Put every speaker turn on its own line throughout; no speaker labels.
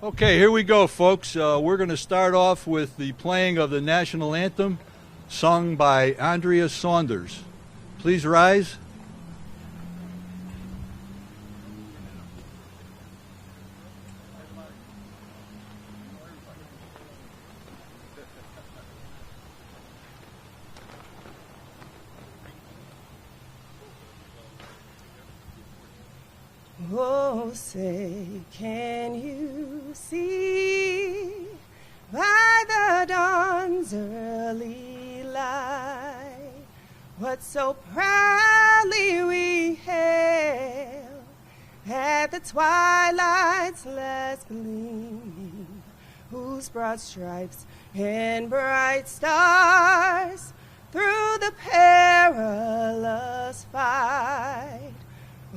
Okay, here we go, folks. We're going to start off with the playing of the national anthem sung by Andrea Saunders. Please rise.
Oh, say, can you see by the dawn's early light what so proudly we hailed at the twilight's last gleaming, whose broad stripes and bright stars through the perilous fight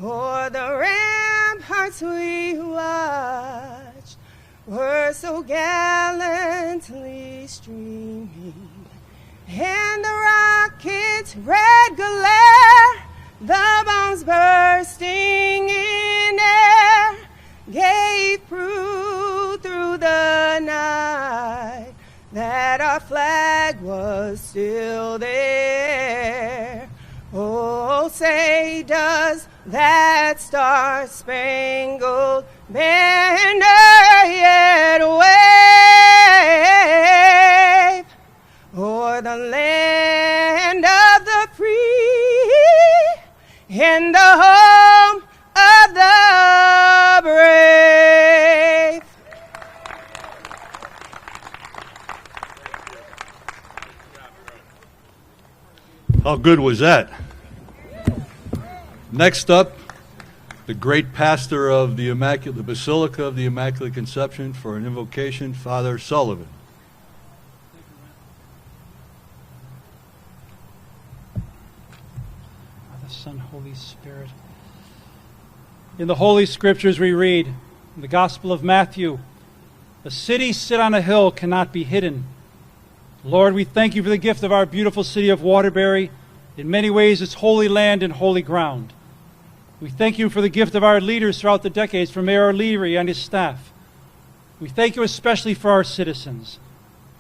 o'er the ramparts we watched were so gallantly streaming, and the rocket's red glare, the bombs bursting in air, gave proof through the night that our flag was still there. Oh, say, does that star-spangled banner yet wave o'er the land of the free and the home of the brave?
How good was that? Next up, the great pastor of the Basilica of the Immaculate Conception, for an invocation, Father Sullivan.
Father, Son, Holy Spirit. In the Holy Scriptures we read, in the Gospel of Matthew, a city set on a hill cannot be hidden. Lord, we thank you for the gift of our beautiful city of Waterbury. In many ways, it's holy land and holy ground. We thank you for the gift of our leaders throughout the decades, for Mayor Leary and his staff. We thank you especially for our citizens,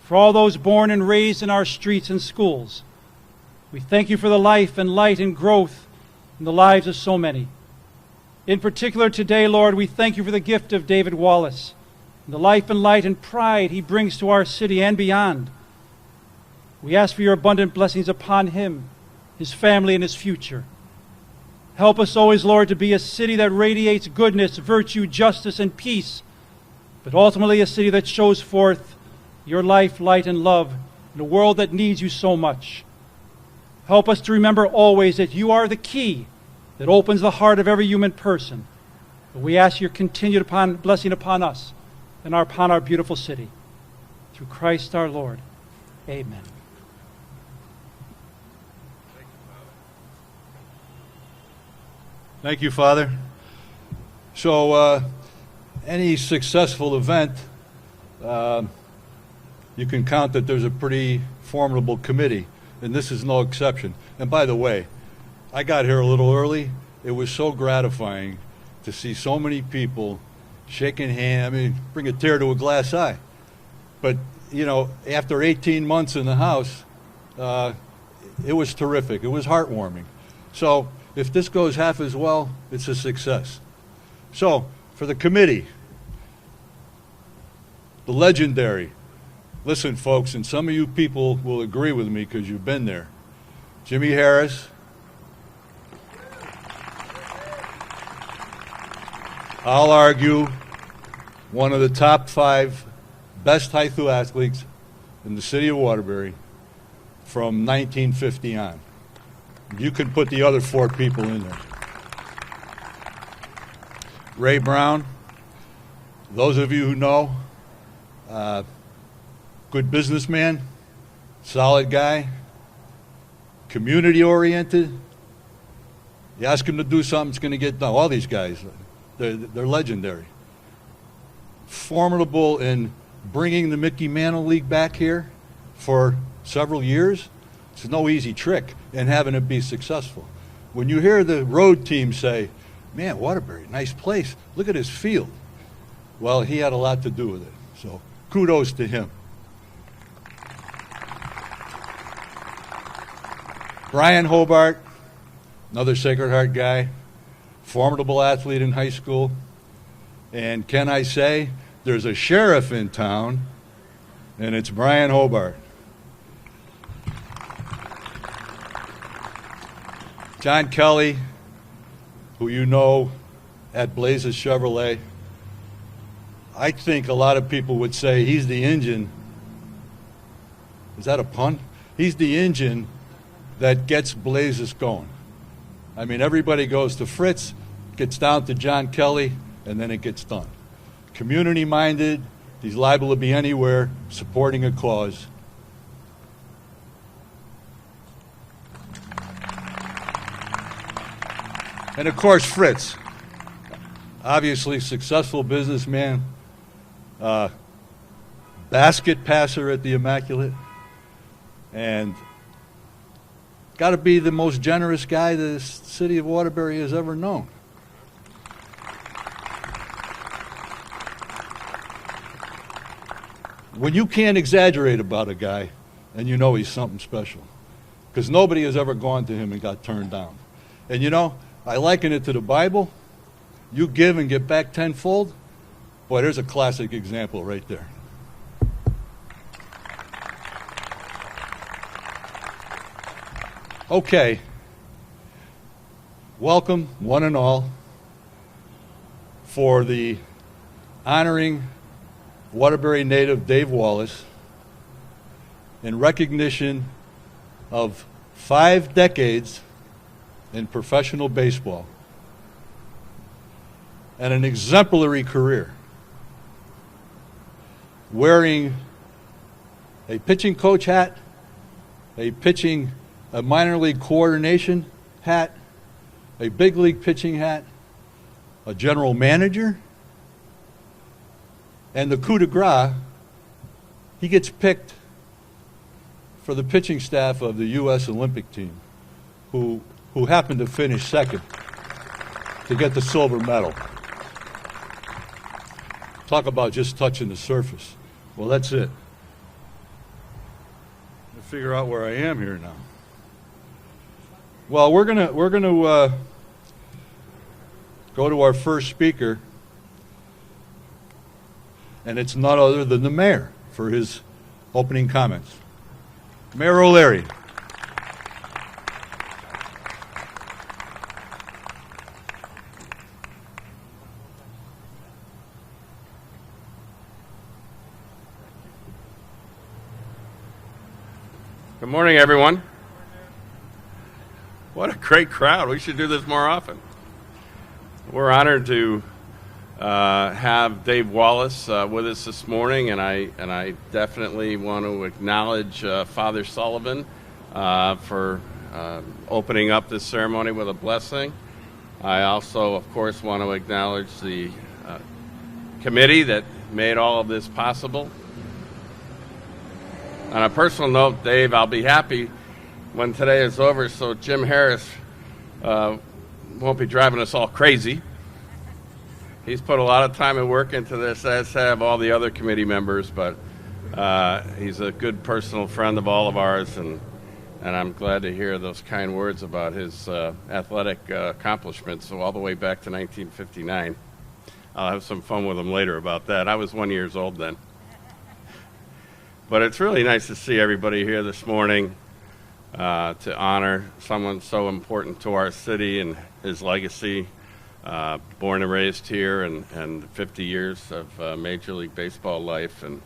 for all those born and raised in our streets and schools. We thank you for the life and light and growth in the lives of so many. In particular today, Lord, we thank you for the gift of David Wallace, and the life and light and pride he brings to our city and beyond. We ask for your abundant blessings upon him, his family, and his future. Help us always, Lord, to be a city that radiates goodness, virtue, justice, and peace, but ultimately a city that shows forth your life, light, and love in a world that needs you so much. Help us to remember always that you are the key that opens the heart of every human person. But we ask your continued blessing upon us and upon our beautiful city. Through Christ our Lord. Amen.
Thank you, Father. So, any successful event, you can count that there's a pretty formidable committee, and this is no exception. And by the way, I got here a little early. It was so gratifying to see so many people shaking hands. I mean, bring a tear to a glass eye. But, you know, after 18 months in the House, it was terrific. It was heartwarming. So, if this goes half as well, it's a success. So, for the committee, the legendary, listen folks, and some of you people will agree with me because you've been there, Jimmy Harris, I'll argue, one of the top 5 best high school athletes in the city of Waterbury from 1950 on. You can put the other 4 people in there. Ray Brown, those of you who know, good businessman, solid guy, community-oriented. You ask him to do something, it's going to get done. All these guys, they're legendary. Formidable in bringing the Mickey Mantle League back here for several years. It's no easy trick, and having it be successful. When you hear the road team say, man, Waterbury, nice place. Look at his field. well, he had a lot to do with it. So kudos to him. Brian Hobart, another Sacred Heart guy, formidable athlete in high school. And can I say, there's a sheriff in town, and it's Brian Hobart. John Kelly, who you know at Blazes Chevrolet, I think a lot of people would say he's the engine. Is that a pun? He's the engine that gets Blazes going. I mean, everybody goes to Fritz, gets down to John Kelly, and then it gets done. Community-minded, he's liable to be anywhere, supporting a cause. And of course, Fritz, obviously successful businessman, basket passer at the Immaculate, and got to be the most generous guy the city of Waterbury has ever known. When you can't exaggerate about a guy, and you know he's something special, because nobody has ever gone to him and got turned down. And you know, I liken it to the Bible. You give and get back tenfold. Boy, there's a classic example right there. Okay. Welcome, one and all, for the honoring Waterbury native Dave Wallace in recognition of 5 decades in professional baseball and an exemplary career, wearing a pitching coach hat, a minor league coordination hat, a big league pitching hat, a general manager, and the coup de grace, he gets picked for the pitching staff of the U.S. Olympic team, who happened to finish second to get the silver medal. Talk about just touching the surface. Well, that's it. I'll figure out where I am here now. Well, we're gonna go to our first speaker, and it's none other than the mayor for his opening comments. Mayor O'Leary.
Good morning, everyone. What a great crowd. We should do this more often. We're honored to have Dave Wallace with us this morning, and I definitely want to acknowledge Father Sullivan for opening up this ceremony with a blessing. I also, of course, want to acknowledge the committee that made all of this possible. On a personal note, Dave, I'll be happy when today is over so Jim Harris won't be driving us all crazy. He's put a lot of time and work into this, as have all the other committee members, but he's a good personal friend of all of ours, and I'm glad to hear those kind words about his athletic accomplishments, so all the way back to 1959. I'll have some fun with him later about that. I was 1 year old then. But it's really nice to see everybody here this morning to honor someone so important to our city and his legacy. Born and raised here, and 50 years of Major League Baseball life, and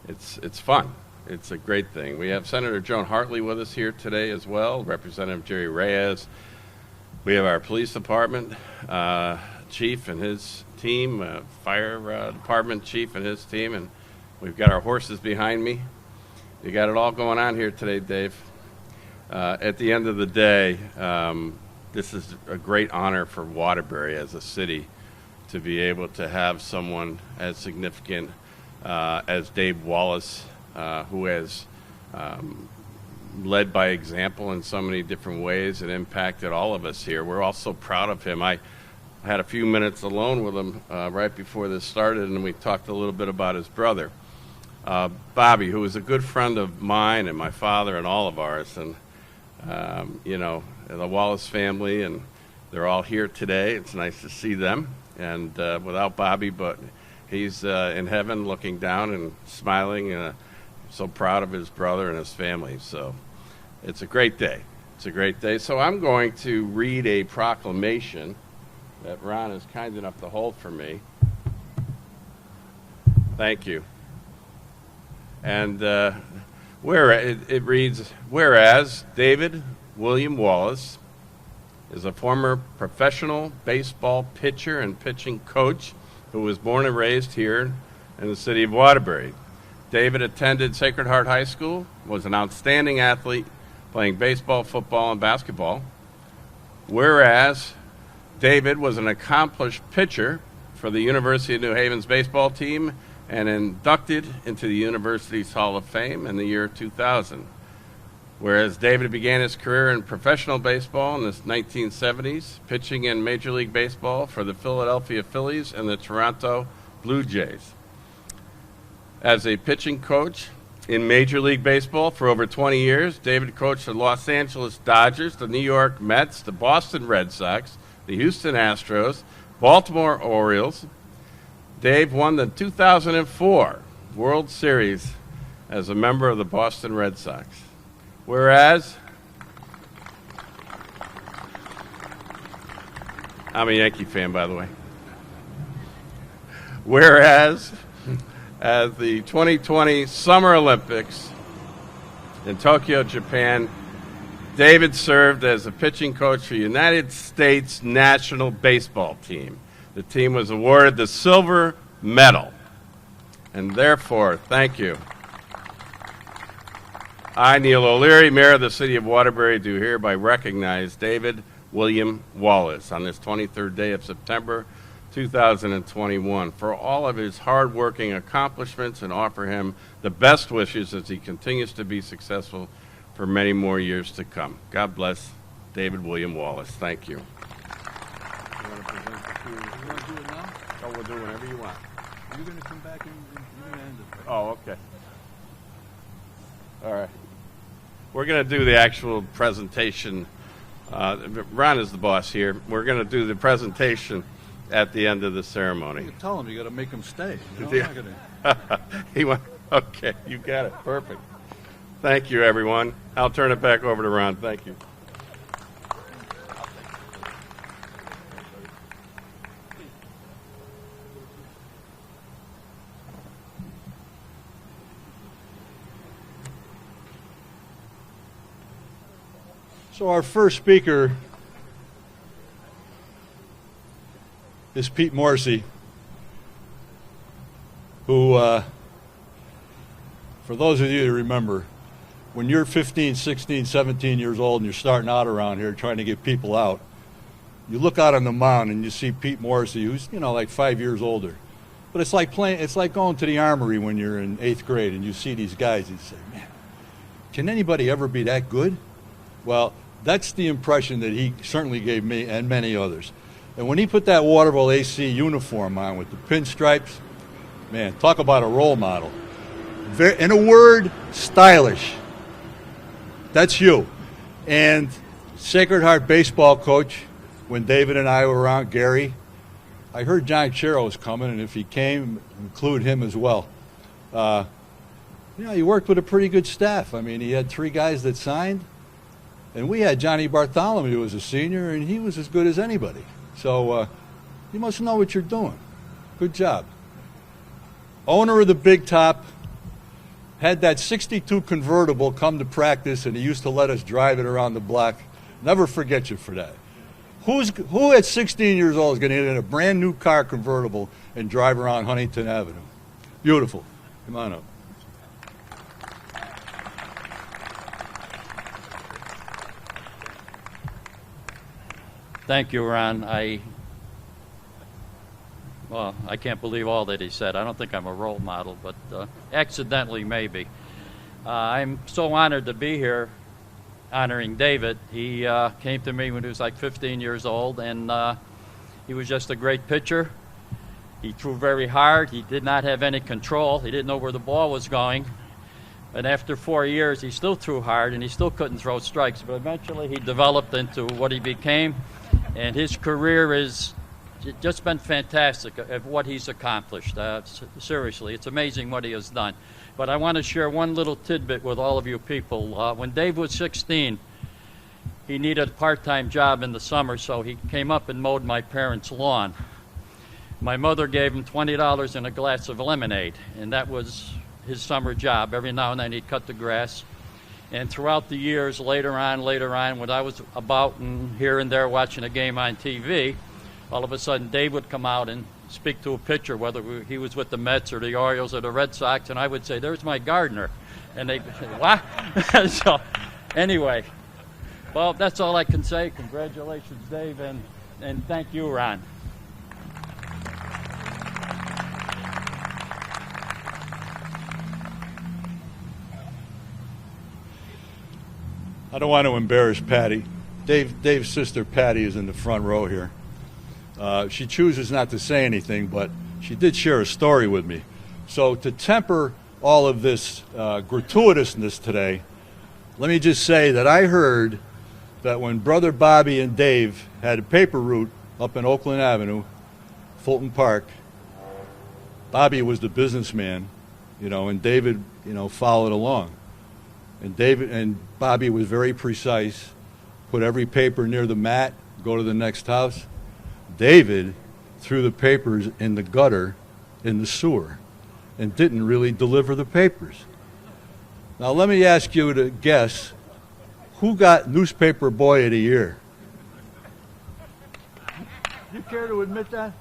it's fun. It's a great thing. We have Senator Joan Hartley with us here today as well, Representative Jerry Reyes. We have our police department chief and his team, fire department chief and his team, and we've got our horses behind me. You got it all going on here today, Dave. At the end of the day, this is a great honor for Waterbury as a city to be able to have someone as significant as Dave Wallace, who has led by example in so many different ways and impacted all of us here. We're all so proud of him. I had a few minutes alone with him right before this started, and we talked a little bit about his brother, Bobby, who was a good friend of mine and my father and all of ours, and the Wallace family, and they're all here today. It's nice to see them, and without Bobby, but he's in heaven looking down and smiling, so proud of his brother and his family. So it's a great day. It's a great day. So I'm going to read a proclamation that Ron is kind enough to hold for me. Thank you. And it reads, whereas David William Wallace is a former professional baseball pitcher and pitching coach who was born and raised here in the city of Waterbury. David attended Sacred Heart High School, was an outstanding athlete, playing baseball, football, and basketball. Whereas David was an accomplished pitcher for the University of New Haven's baseball team and inducted into the university's Hall of Fame in the year 2000. Whereas David began his career in professional baseball in the 1970s, pitching in Major League Baseball for the Philadelphia Phillies and the Toronto Blue Jays. As a pitching coach in Major League Baseball for over 20 years, David coached the Los Angeles Dodgers, the New York Mets, the Boston Red Sox, the Houston Astros, Baltimore Orioles. Dave won the 2004 World Series as a member of the Boston Red Sox. Whereas, I'm a Yankee fan, by the way. Whereas, at the 2020 Summer Olympics in Tokyo, Japan, David served as a pitching coach for the United States national baseball team. The team was awarded the silver medal. And therefore, thank you. I, Neil O'Leary, Mayor of the City of Waterbury, do hereby recognize David William Wallace on this 23rd day of September 2021 for all of his hard-working accomplishments and offer him the best wishes as he continues to be successful for many more years to come. God bless David William Wallace. Thank you. You want to present it to you? You want to do it now? Oh, we'll do it whenever you want.
You're going to come back and you're going to end it, right?
Oh, okay. All right. We're going to do the actual presentation. Ron is the boss here. We're going to do the presentation at the end of the ceremony.
You tell him you got to make him stay. You know,
Yeah. He went, okay, you got it. Perfect. Thank you, everyone. I'll turn it back over to Ron. Thank you.
So our first speaker is Pete Morrissey, who, for those of you who remember, when you're 15, 16, 17 years old and you're starting out around here trying to get people out, you look out on the mound and you see Pete Morrissey, who's, like 5 years older. But it's like going to the armory when you're in 8th grade and you see these guys and you say, man, can anybody ever be that good? Well, that's the impression that he certainly gave me and many others. And when he put that Waterville AC uniform on with the pinstripes, man, talk about a role model. In a word, stylish. That's you. And Sacred Heart baseball coach, when David and I were around, Gary, I heard John Chero was coming, and if he came, include him as well. He worked with a pretty good staff. I mean, he had 3 guys that signed, and we had Johnny Bartholomew, who was a senior, and he was as good as anybody. So you must know what you're doing. Good job. Owner of the Big Top, had that 62 convertible come to practice, and he used to let us drive it around the block. Never forget you for that. Who at 16 years old is going to get in a brand new car convertible and drive around Huntington Avenue? Beautiful. Come on up.
Thank you, Ron. I can't believe all that he said. I don't think I'm a role model, but accidentally maybe. I'm so honored to be here honoring David. He came to me when he was like 15 years old, and He was just a great pitcher. He threw very hard. He did not have any control. He didn't know where the ball was going. And after 4 years, he still threw hard, and he still couldn't throw strikes. But eventually, he developed into what he became, and his career has just been fantastic of what he's accomplished. Seriously, it's amazing what he has done. But I want to share one little tidbit with all of you people. When Dave was 16, he needed a part-time job in the summer, so he came up and mowed my parents' lawn. My mother gave him $20 and a glass of lemonade, and that was his summer job. Every now and then he'd cut the grass. And throughout the years, later on, when I was about and here and there watching a game on TV, all of a sudden Dave would come out and speak to a pitcher, whether he was with the Mets or the Orioles or the Red Sox, and I would say, "There's my gardener." And they'd say, "What?" So anyway, well, that's all I can say. Congratulations, Dave, and thank you, Ron.
I don't want to embarrass Patty. Dave's sister Patty is in the front row here. She chooses not to say anything, but she did share a story with me. So to temper all of this gratuitousness today, let me just say that I heard that when Brother Bobby and Dave had a paper route up in Oakland Avenue, Fulton Park, Bobby was the businessman, and David, followed along. And David and Bobby was very precise, put every paper near the mat, go to the next house. David threw the papers in the gutter in the sewer and didn't really deliver the papers. Now let me ask you to guess, who got Newspaper Boy of the Year? You care to admit that?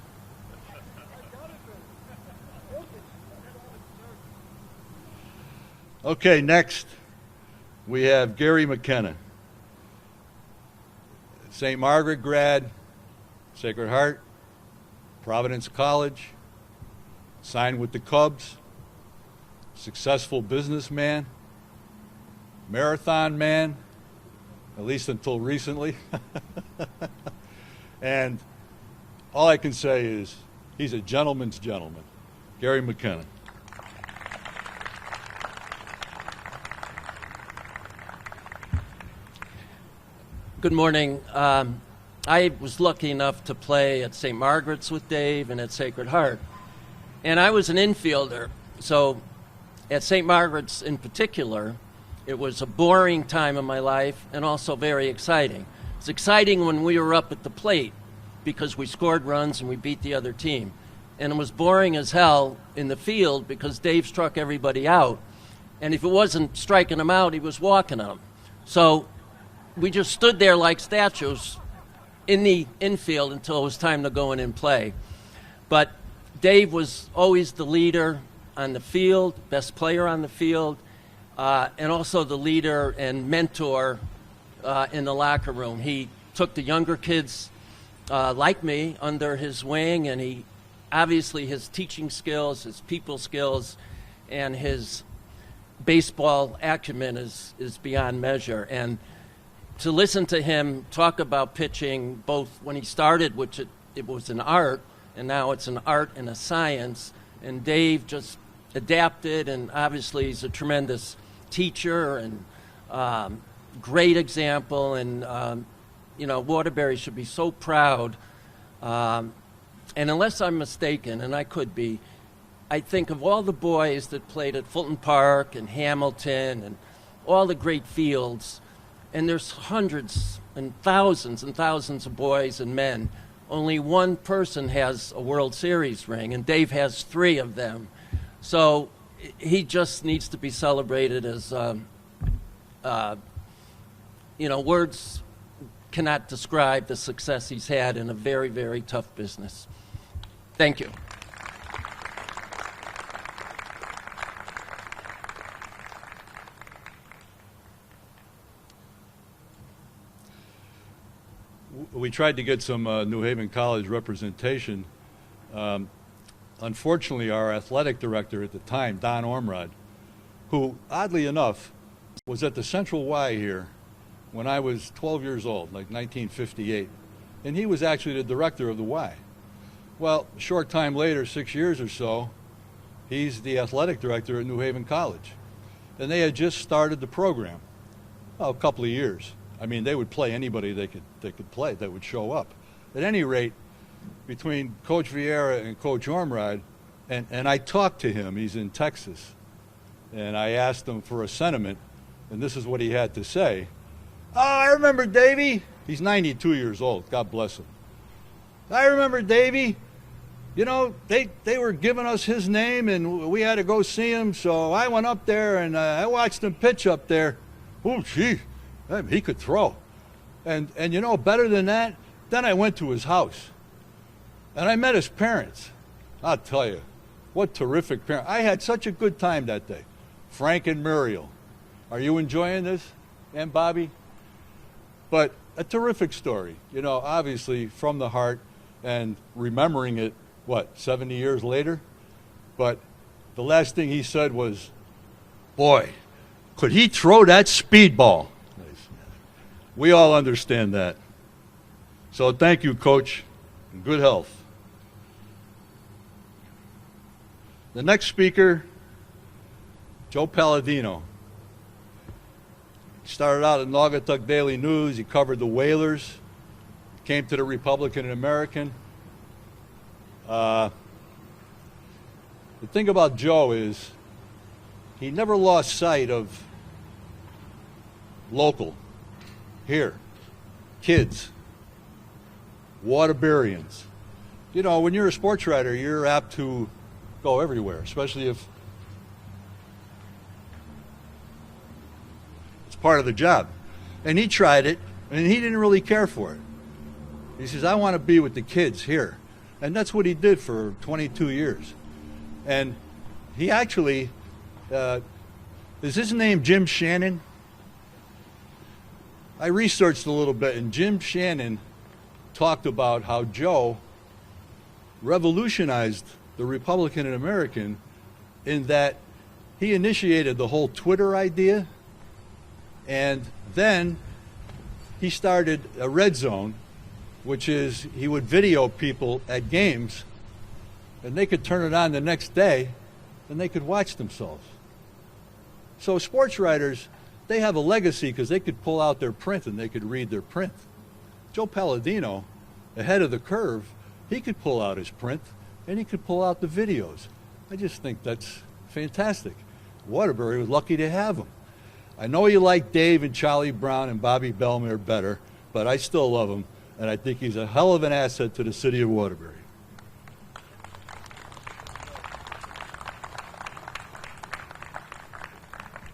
Okay, next we have Gary McKenna. St. Margaret grad, Sacred Heart, Providence College, signed with the Cubs, successful businessman, marathon man, at least until recently. And all I can say is he's a gentleman's gentleman. Gary McKenna.
Good morning. I was lucky enough to play at St. Margaret's with Dave and at Sacred Heart. And I was an infielder. So at St. Margaret's in particular, it was a boring time of my life and also very exciting. It's exciting when we were up at the plate because we scored runs and we beat the other team. And it was boring as hell in the field because Dave struck everybody out. And if it wasn't striking them out, he was walking them. So we just stood there like statues in the infield until it was time to go in and play. But Dave was always the leader on the field, best player on the field, and also the leader and mentor in the locker room. He took the younger kids like me under his wing, and he obviously his teaching skills, his people skills, and his baseball acumen is beyond measure. And to listen to him talk about pitching, both when he started, which it was an art, and now it's an art and a science, and Dave just adapted, and obviously he's a tremendous teacher and great example, and Waterbury should be so proud. And unless I'm mistaken, and I could be, I think of all the boys that played at Fulton Park and Hamilton and all the great fields, and there's hundreds and thousands of boys and men. Only one person has a World Series ring, and Dave has 3 of them. So he just needs to be celebrated as, words cannot describe the success he's had in a very, very tough business. Thank you.
We tried to get some New Haven College representation. Unfortunately, our athletic director at the time, Don Ormrod, who, oddly enough, was at the Central Y here when I was 12 years old, like 1958. and he was actually the director of the Y. Well, a short time later, 6 years or so, he's the athletic director at New Haven College. And they had just started the program, a couple of years. I mean, they would play anybody they could play that would show up. At any rate, between Coach Vieira and Coach Ormrod, and I talked to him, he's in Texas, and I asked him for a sentiment, and this is what he had to say. Oh, I remember Davey. He's 92 years old, God bless him. I remember Davey. You know, they were giving us his name, and we had to go see him, so I went up there, and I watched him pitch up there. Oh, gee, he could throw. And you know, better than that, then I went to his house, and I met his parents. I'll tell you, what terrific parents. I had such a good time that day. Frank and Muriel. Are you enjoying this? And Bobby? But a terrific story, you know, obviously from the heart, and remembering it, 70 years later? But the last thing he said was, boy, could he throw that speedball? We all understand that. So thank you, Coach, and good health. The next speaker, Joe Palladino. He started out at Naugatuck Daily News. He covered the Whalers, came to the Republican and American. The thing about Joe is he never lost sight of local, here, kids, Waterburyans. You know, when you're a sports writer, you're apt to go everywhere, especially if it's part of the job. And he tried it, and he didn't really care for it. He says, I want to be with the kids here. And that's what he did for 22 years. And he actually, is his name Jim Shannon? I researched a little bit, and Jim Shannon talked about how Joe revolutionized the Republican and American in that he initiated the whole Twitter idea, and then he started a red zone, which is he would video people at games, and they could turn it on the next day, and they could watch themselves. So sports writers, they have a legacy because they could pull out their print and they could read their print. Joe Palladino, ahead of the curve, he could pull out his print and he could pull out the videos. I just think that's fantastic. Waterbury was lucky to have him. I know you like Dave and Charlie Brown and Bobby Bellmere better, but I still love him. And I think he's a hell of an asset to the city of Waterbury.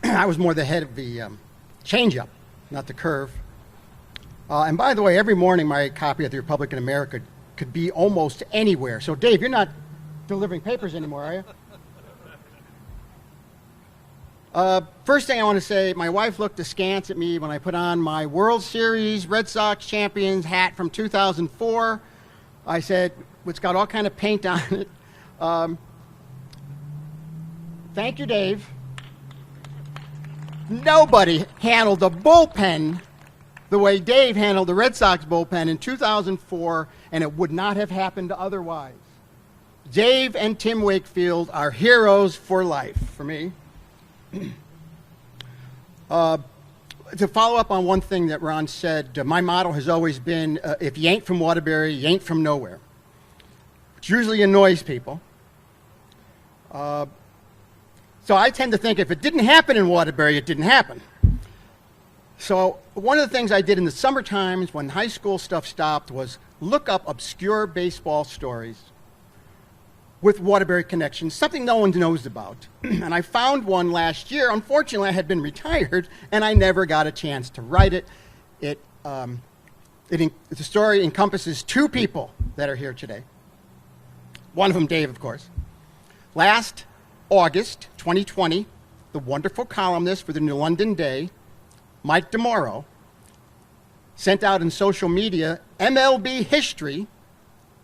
I was more the head of the change-up, not the curve. And by the way, every morning my copy of the Republican America could be almost anywhere. So Dave, you're not delivering papers anymore, are you? First thing I want to say, my wife looked askance at me when I put on my World Series Red Sox champions hat from 2004. I said, it's got all kind of paint on it. Thank you, Dave. Nobody handled the bullpen the way Dave handled the Red Sox bullpen in 2004, and it would not have happened otherwise. Dave and Tim Wakefield are heroes for life for me. To follow up on one thing that Ron said, my motto has always been, if you ain't from Waterbury, you ain't from nowhere, which usually annoys people. So I tend to think if it didn't happen in Waterbury, it didn't happen. So one of the things I did in the summer times when high school stuff stopped was look up obscure baseball stories with Waterbury connections, something no one knows about. And I found one last year. Unfortunately, I had been retired, and I never got a chance to write it. The story encompasses two people that are here today. One of them, Dave, of course. Last August 2020, the wonderful columnist for the New London Day, Mike DeMauro, sent out in social media, MLB history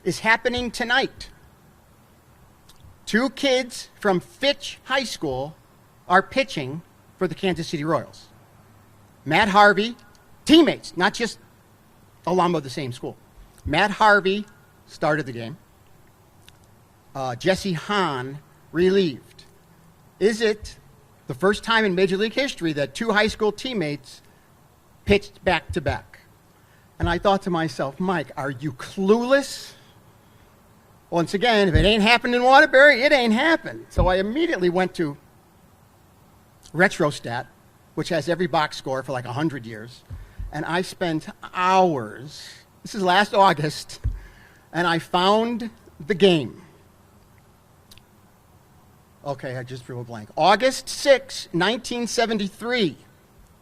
is happening tonight. Two kids from Fitch High School are pitching for the Kansas City Royals. Matt Harvey, teammates, not just alum of the same school. Matt Harvey started the game. Jesse Hahn relieved. Is it the first time in Major League history that two high school teammates pitched back-to-back? And I thought to myself, Mike, are you clueless? Once again, if it ain't happened in Waterbury, it ain't happened. So I immediately went to Retrostat, which has every box score for like 100 years. And I spent hours, this is last August, and I found the game. Okay, I just drew a blank. August 6, 1973.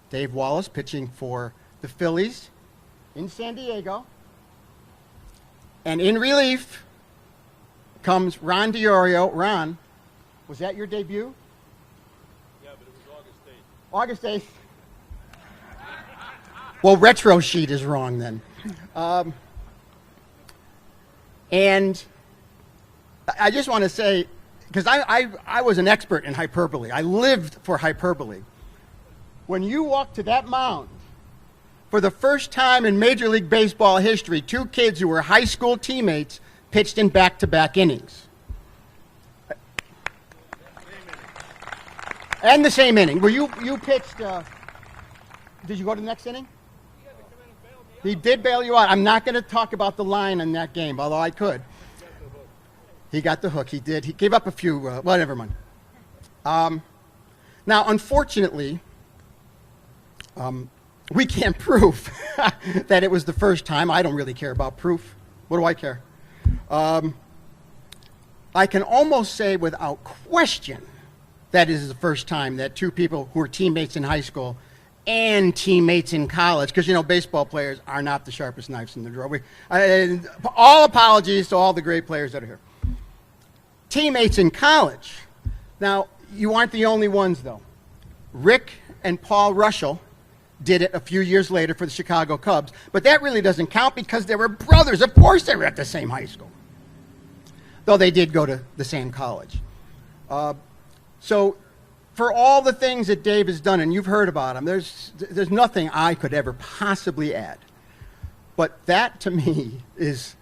Dave Wallace pitching for the Phillies in San Diego. And in relief comes Ron DiOrio. Ron, was that your debut?
Yeah, but it was
August
August 8th.
8th. Well, retro sheet is wrong then. And I just want to say, because I was an expert in hyperbole. I lived for hyperbole. When you walk to that mound, for the first time in Major League Baseball history, two kids who were high school teammates pitched in back-to-back innings. And the same inning. Well, you pitched, did you go to the next inning? He did bail you out. I'm not going to talk about the line in that game, although I could. He got the hook. He did. He gave up a few, well, never mind. Now, unfortunately, we can't prove that it was the first time. I don't really care about proof. What do I care? I can almost say without question that is the first time that two people who were teammates in high school and teammates in college, because, you know, baseball players are not the sharpest knives in the drawer. All apologies to all the great players that are here. Teammates in college. Now, you aren't the only ones, though. Rick and Paul Russell did it a few years later for the Chicago Cubs, but that really doesn't count because they were brothers. Of course they were at the same high school, though they did go to the same college. So for all the things that Dave has done, and you've heard about him, there's nothing I could ever possibly add. But that, to me, is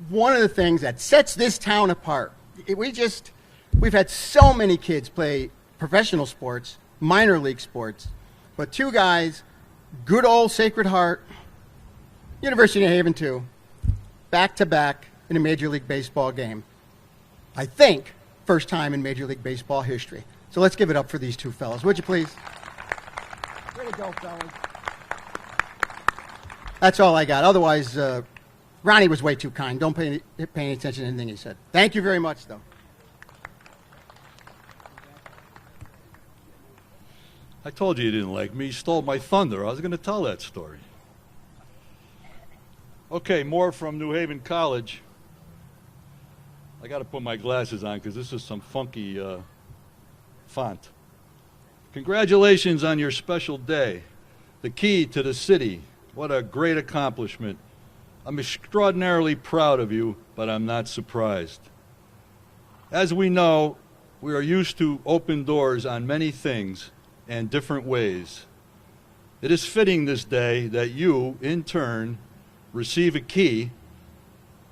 one of the things that sets this town apart. We've had so many kids play professional sports, minor league sports, but two guys, good old Sacred Heart, University of New Haven too, back-to-back in a Major League Baseball game. I think first time in Major League Baseball history. So let's give it up for these two fellas, would you please? Way to go, fellas. That's all I got. Otherwise, Ronnie was way too kind. Don't pay any attention to anything he said. Thank you very much, though.
I told you didn't like me. You stole my thunder. I was going to tell that story. Okay, more from New Haven College. I got to put my glasses on because this is some funky font. Congratulations on your special day. The key to the city. What a great accomplishment. I'm extraordinarily proud of you, but I'm not surprised. As we know, we are used to open doors on many things and different ways. It is fitting this day that you, in turn, receive a key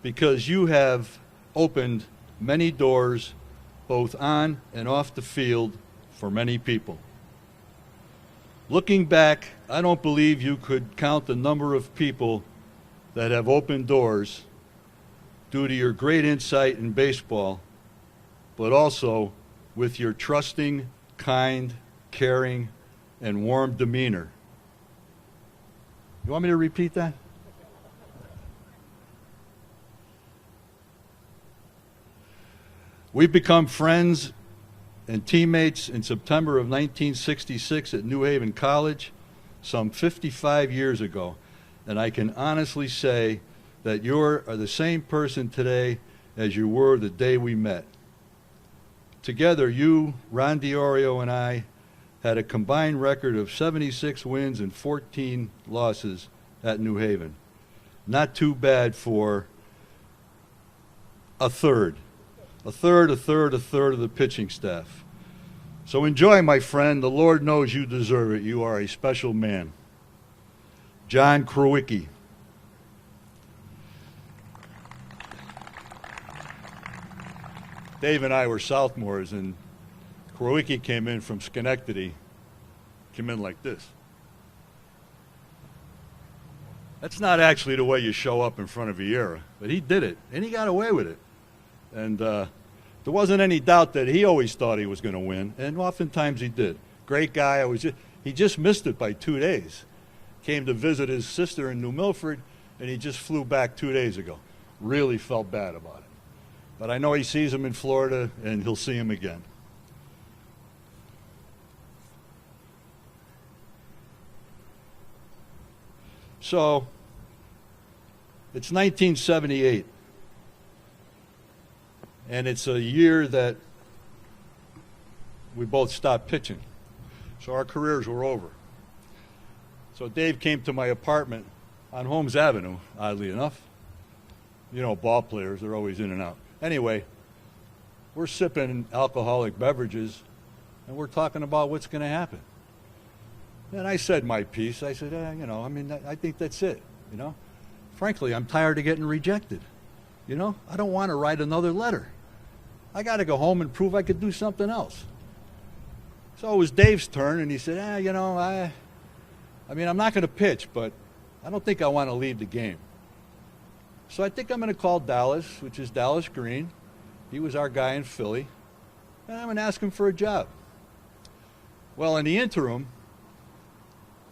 because you have opened many doors both on and off the field for many people. Looking back, I don't believe you could count the number of people that have opened doors due to your great insight in baseball, but also with your trusting, kind, caring, and warm demeanor. You want me to repeat that? We've become friends and teammates in September of 1966 at New Haven College, some 55 years ago. And I can honestly say that you are the same person today as you were the day we met. Together, you, Ron DiOrio, and I had a combined record of 76 wins and 14 losses at New Haven. Not too bad for a third of the pitching staff. So enjoy, my friend. The Lord knows you deserve it. You are a special man. John Krewicki. Dave and I were sophomores, and Krawicki came in from Schenectady, came in like this. That's not actually the way you show up in front of Vieira, but he did it, and he got away with it. And there wasn't any doubt that he always thought he was going to win, and oftentimes he did. Great guy. He just missed it by 2 days. Came to visit his sister in New Milford, and he just flew back 2 days ago. Really felt bad about it. But I know he sees him in Florida, and he'll see him again. So, it's 1978, and it's a year that we both stopped pitching. So our careers were over. So Dave came to my apartment on Holmes Avenue, oddly enough. You know, ball players, they're always in and out. Anyway, we're sipping alcoholic beverages, and we're talking about what's going to happen. And I said my piece. I said, I think that's it, Frankly, I'm tired of getting rejected. I don't want to write another letter. I got to go home and prove I could do something else. So it was Dave's turn, and he said, I'm not going to pitch, but I don't think I want to leave the game. So I think I'm going to call Dallas, which is Dallas Green. He was our guy in Philly. And I'm going to ask him for a job. Well, in the interim,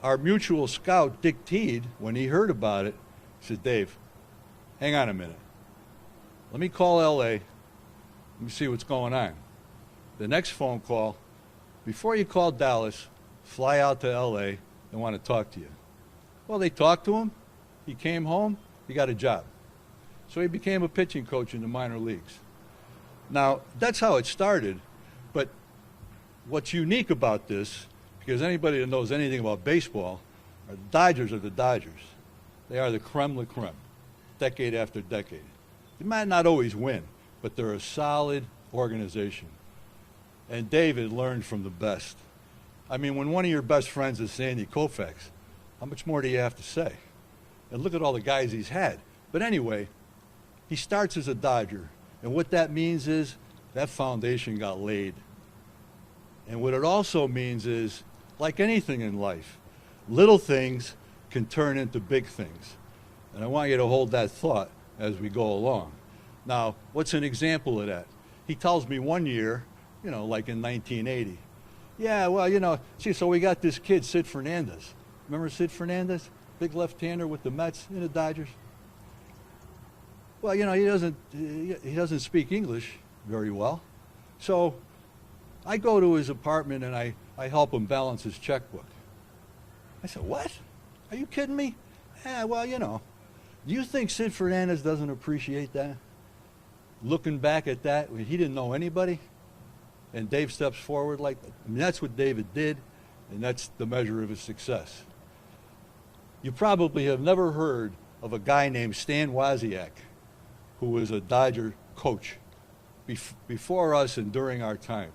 our mutual scout, Dick Teed, when he heard about it, said, Dave, hang on a minute. Let me call L.A. Let me see what's going on. The next phone call, before you call Dallas, fly out to L.A. They want to talk to you. Well, they talked to him. He came home. He got a job. So he became a pitching coach in the minor leagues. Now, that's how it started. But what's unique about this, because anybody that knows anything about baseball, the Dodgers are the Dodgers. They are the creme de la creme, decade after decade. They might not always win, but they're a solid organization. And David learned from the best. I mean, when one of your best friends is Sandy Koufax, how much more do you have to say? And look at all the guys he's had. But anyway, he starts as a Dodger. And what that means is that foundation got laid. And what it also means is, like anything in life, little things can turn into big things. And I want you to hold that thought as we go along. Now, what's an example of that? He tells me one year, like in 1980, yeah, well, so we got this kid, Sid Fernandez. Remember Sid Fernandez? Big left-hander with the Mets in the Dodgers? Well, he doesn't speak English very well. So I go to his apartment and I help him balance his checkbook. I said, what? Are you kidding me? Yeah, well, do you think Sid Fernandez doesn't appreciate that? Looking back at that, he didn't know anybody, and Dave steps forward like that. I mean, that's what David did, and that's the measure of his success. You probably have never heard of a guy named Stan Wozniak, who was a Dodger coach before us and during our time.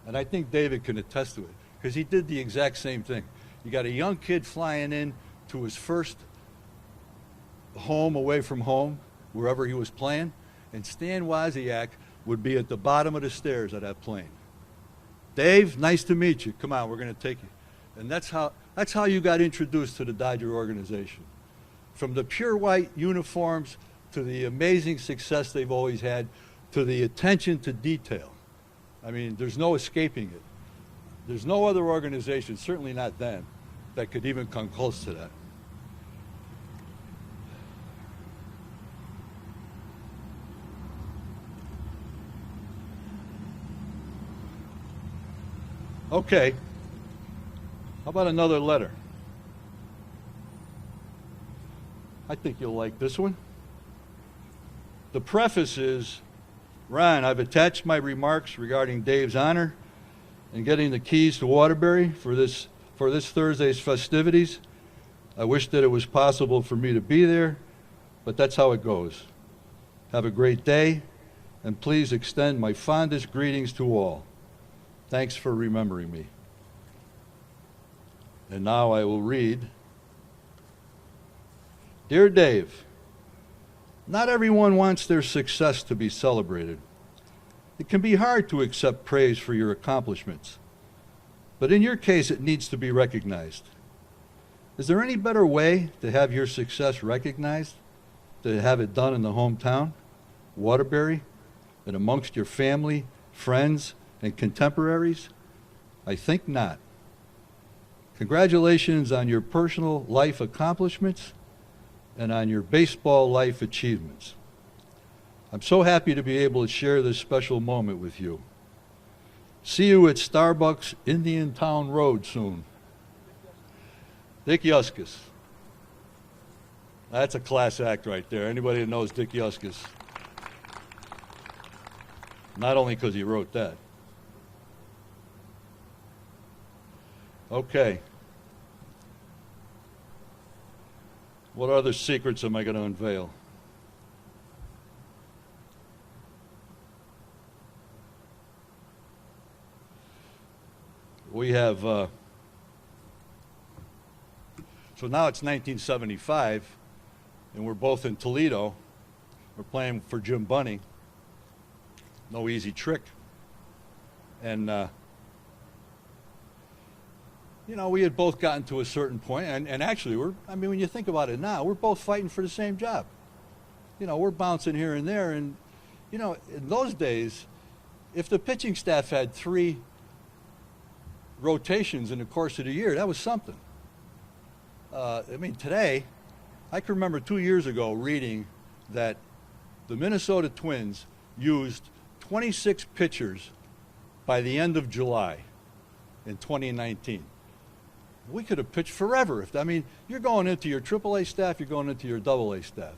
And I think David can attest to it, because he did the exact same thing. You got a young kid flying in to his first home away from home, wherever he was playing, and Stan Wozniak would be at the bottom of the stairs of that plane. Dave, nice to meet you. Come on, we're going to take you. And that's how you got introduced to the Dodger organization. From the pure white uniforms to the amazing success they've always had, to the attention to detail. I mean, there's no escaping it. There's no other organization, certainly not then, that could even come close to that. Okay, how about another letter? I think you'll like this one. The preface is, Ron, I've attached my remarks regarding Dave's honor in getting the keys to Waterbury for this Thursday's festivities. I wish that it was possible for me to be there, but that's how it goes. Have a great day, and please extend my fondest greetings to all. Thanks for remembering me. And now I will read. Dear Dave, not everyone wants their success to be celebrated. It can be hard to accept praise for your accomplishments, but in your case, it needs to be recognized. Is there any better way to have your success recognized, to have it done in the hometown, Waterbury, and amongst your family, friends, and contemporaries? I think not. Congratulations on your personal life accomplishments and on your baseball life achievements. I'm so happy to be able to share this special moment with you. See you at Starbucks Indian Town Road soon. Dick Yuskis. That's a class act right there. Anybody that knows Dick Yuskis. Not only because he wrote that. Okay. What other secrets am I going to unveil? We have, so now it's 1975, and we're both in Toledo. We're playing for Jim Bunning. No easy trick. And, you know, we had both gotten to a certain point, and actually, when you think about it now, we're both fighting for the same job. You know, we're bouncing here and there, and, you know, in those days, if the pitching staff had 3 rotations in the course of the year, that was something. Today, I can remember 2 years ago reading that the Minnesota Twins used 26 pitchers by the end of July in 2019. We could have pitched forever. You're going into your AAA staff, you're going into your AA staff.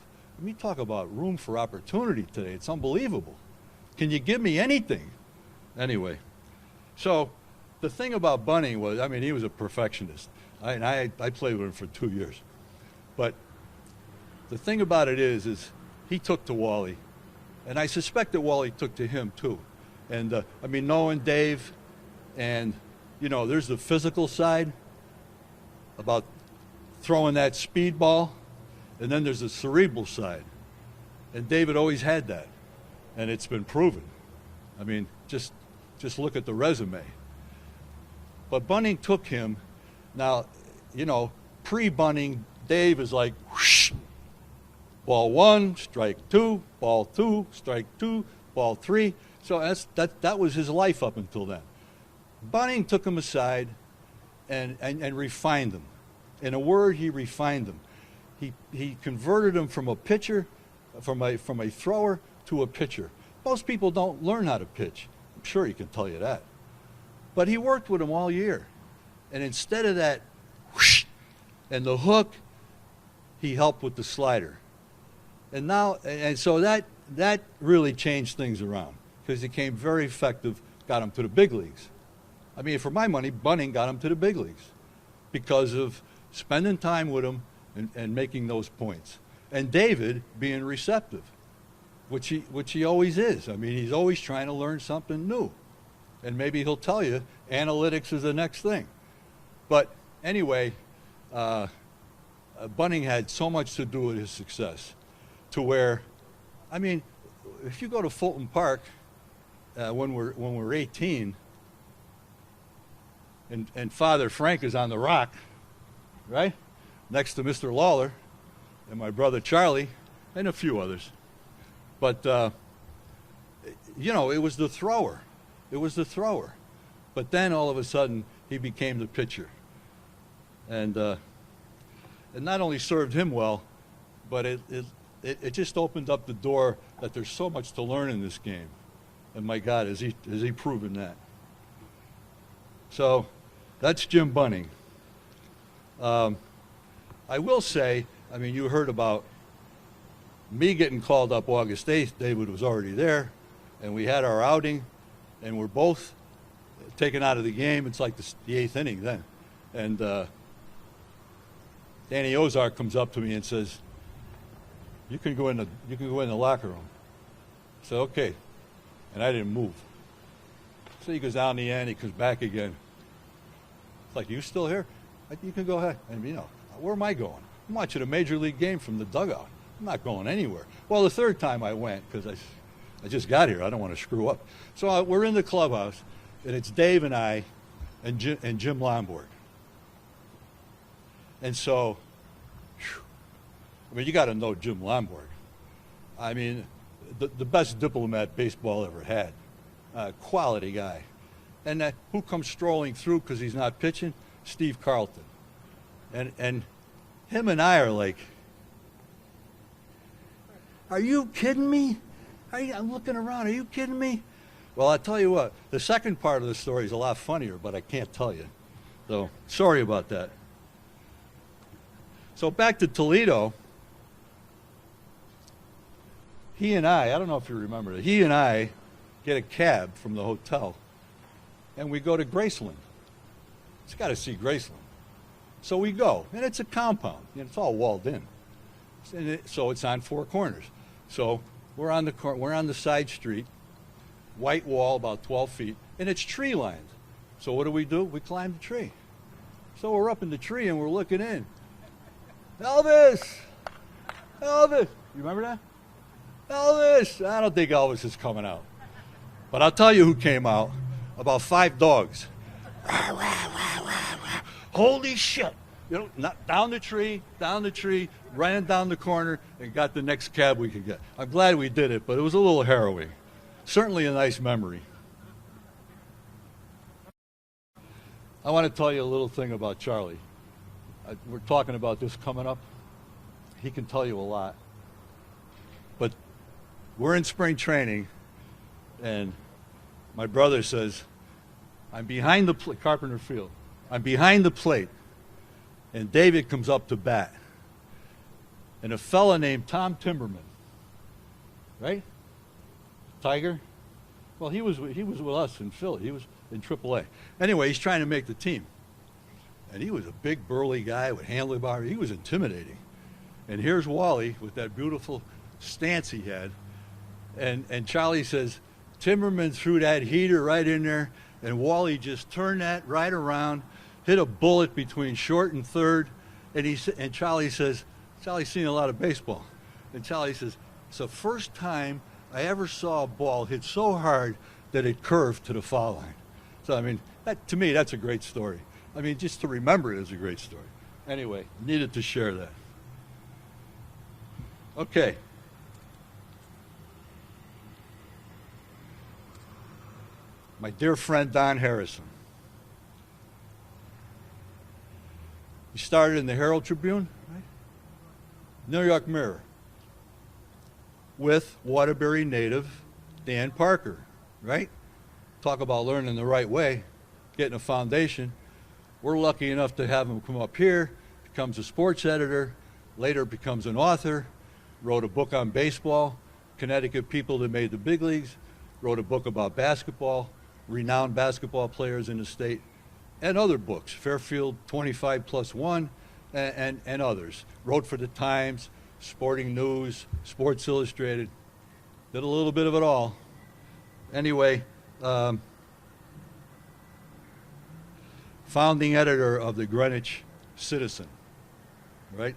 Talk about room for opportunity today. It's unbelievable. Can you give me anything? Anyway, so the thing about Bunning was, he was a perfectionist. I played with him for 2 years. But the thing about it is he took to Wally. And I suspect that Wally took to him too. And knowing Dave, and, you know, there's the physical side about throwing that speed ball, and then there's the cerebral side. And David always had that. And it's been proven. Just look at the resume. But Bunning took him. Now, you know, pre-Bunning, Dave is like, whoosh, ball 1, strike 2, ball 2, strike 2, ball 3. So that was his life up until then. Bunning took him aside and refined him. In a word, he refined him. He converted him from a pitcher, from a thrower to a pitcher. Most people don't learn how to pitch. I'm sure he can tell you that. But he worked with him all year. And instead of that whoosh and the hook, he helped with the slider. And so that really changed things around because he became very effective, got him to the big leagues. For my money, Bunning got him to the big leagues because of spending time with him and making those points. And David being receptive, which he always is. He's always trying to learn something new. And maybe he'll tell you analytics is the next thing. But anyway, Bunning had so much to do with his success to where, if you go to Fulton Park when we're 18 and Father Frank is on the rock, right, next to Mr. Lawler and my brother Charlie and a few others. But, you know, it was the thrower. It was the thrower. But then all of a sudden he became the pitcher. And it not only served him well, but it just opened up the door that there's so much to learn in this game. And my God, has he proven that. So that's Jim Bunning. I will say, you heard about me getting called up August 8th. David was already there, and we had our outing, and we're both taken out of the game. It's like the 8th inning then. And Danny Ozark comes up to me and says, you can go in the locker room. I said, okay. And I didn't move. So he goes down the end, he comes back again. It's like, you still here? You can go ahead. And, you know, where am I going? I'm watching a major league game from the dugout. I'm not going anywhere. Well, the third time I went, because I just got here. I don't want to screw up. So we're in the clubhouse, and it's Dave and I and Jim Lomborg. And so, I mean, you got to know Jim Lomborg. I mean, the best diplomat baseball ever had. Quality guy. And who comes strolling through because he's not pitching? Steve Carlton. And him and I are like, are you kidding me? I'm looking around. Are you kidding me? Well, I'll tell you what. The second part of the story is a lot funnier, but I can't tell you. So, sorry about that. So back to Toledo. He and I don't know if you remember it, he and I get a cab from the hotel, and we go to Graceland. It's got to see Graceland. So we go, and it's a compound. It's all walled in. So it's on four corners. So we're on the side street, white wall about 12 feet, and it's tree lined. So what do? We climb the tree. So we're up in the tree and we're looking in. Elvis! You remember that? Elvis! I don't think Elvis is coming out. But I'll tell you who came out. About 5 dogs. Holy shit! Down the tree, ran down the corner, and got the next cab we could get. I'm glad we did it, but it was a little harrowing. Certainly a nice memory. I want to tell you a little thing about Charlie. We're talking about this coming up. He can tell you a lot. But we're in spring training, and my brother says, I'm behind the Carpenter Field. I'm behind the plate. And David comes up to bat. And a fella named Tom Timberman, right? Tiger? Well, he was with us in Philly. He was in AAA. Anyway, he's trying to make the team. And he was a big, burly guy with handlebar. He was intimidating. And here's Wally with that beautiful stance he had. And Charlie says, Timberman threw that heater right in there, and Wally just turned that right around, hit a bullet between short and third, and Charlie says, Charlie's seen a lot of baseball. And Charlie says, it's the first time I ever saw a ball hit so hard that it curved to the foul line. So, I mean, to me, that's a great story. I mean, just to remember it is a great story. Anyway, needed to share that. Okay. My dear friend Don Harrison. He started in the Herald Tribune, right? New York Mirror, with Waterbury native Dan Parker, right? Talk about learning the right way, getting a foundation. We're lucky enough to have him come up here, becomes a sports editor, later becomes an author, wrote a book on baseball, Connecticut people that made the big leagues, wrote a book about basketball, renowned basketball players in the state, and other books, Fairfield 25+1, and others. Wrote for the Times, Sporting News, Sports Illustrated, did a little bit of it all. Anyway, founding editor of the Greenwich Citizen, right?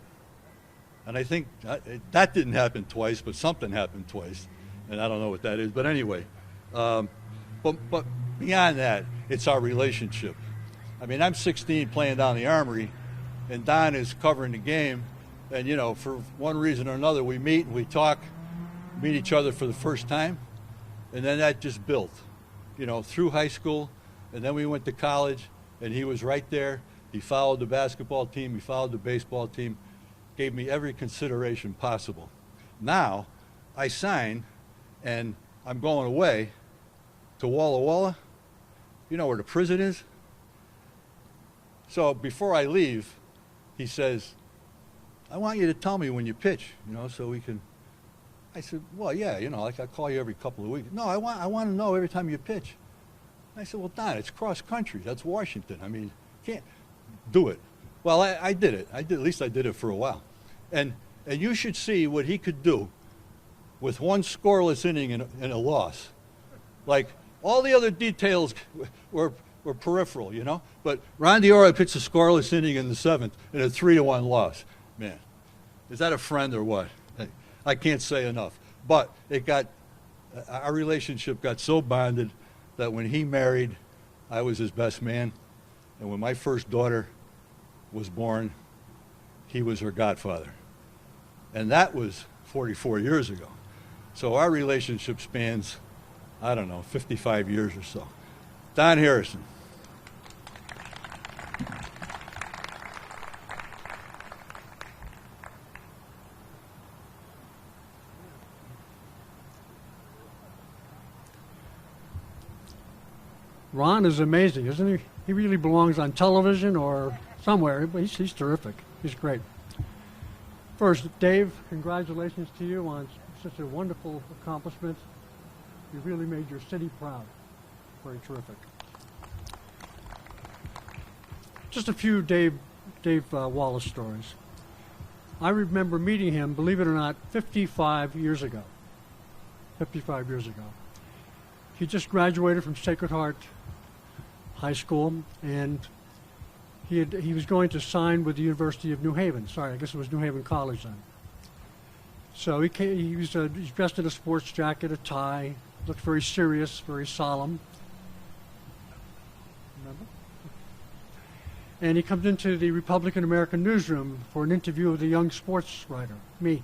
And I think that didn't happen twice, but something happened twice, and I don't know what that is. But anyway, but beyond that, it's our relationship. I mean, I'm 16 playing down the Armory, and Don is covering the game, and you know, for one reason or another, we meet and we talk, meet each other for the first time, and then that just built, you know, through high school, and then we went to college, and he was right there. He followed the basketball team, he followed the baseball team, gave me every consideration possible. Now, I sign, and I'm going away to Walla Walla. You know where the prison is? So before I leave, he says, I want you to tell me when you pitch, you know, so we can. I said, well, yeah, you know, like I call you every couple of weeks. No, I want to know every time you pitch. I said, well, Don, it's cross country. That's Washington. I mean, can't do it. Well, I did it. At least I did it for a while. And you should see what he could do with one scoreless inning and a loss. Like, all the other details were peripheral, you know? But Ron Diora pitched a scoreless inning in the 7th in a 3-1 loss. Man, is that a friend or what? I can't say enough. But it got Our relationship got so bonded that when he married, I was his best man. And when my first daughter was born, he was her godfather. And that was 44 years ago. So our relationship spans, I don't know, 55 years or so. Don Harrison.
Ron is amazing, isn't he? He really belongs on television or somewhere, but he's terrific. He's great. First, Dave, congratulations to you on such a wonderful accomplishment. You really made your city proud. Very terrific. Just a few Dave Wallace stories. I remember meeting him, believe it or not, 55 years ago. 55 years ago. He just graduated from Sacred Heart High School, and he was going to sign with the University of New Haven. Sorry, I guess it was New Haven College then. So he's dressed in a sports jacket, a tie, looked very serious, very solemn. Remember? And he comes into the Republican American newsroom for an interview with a young sports writer, me.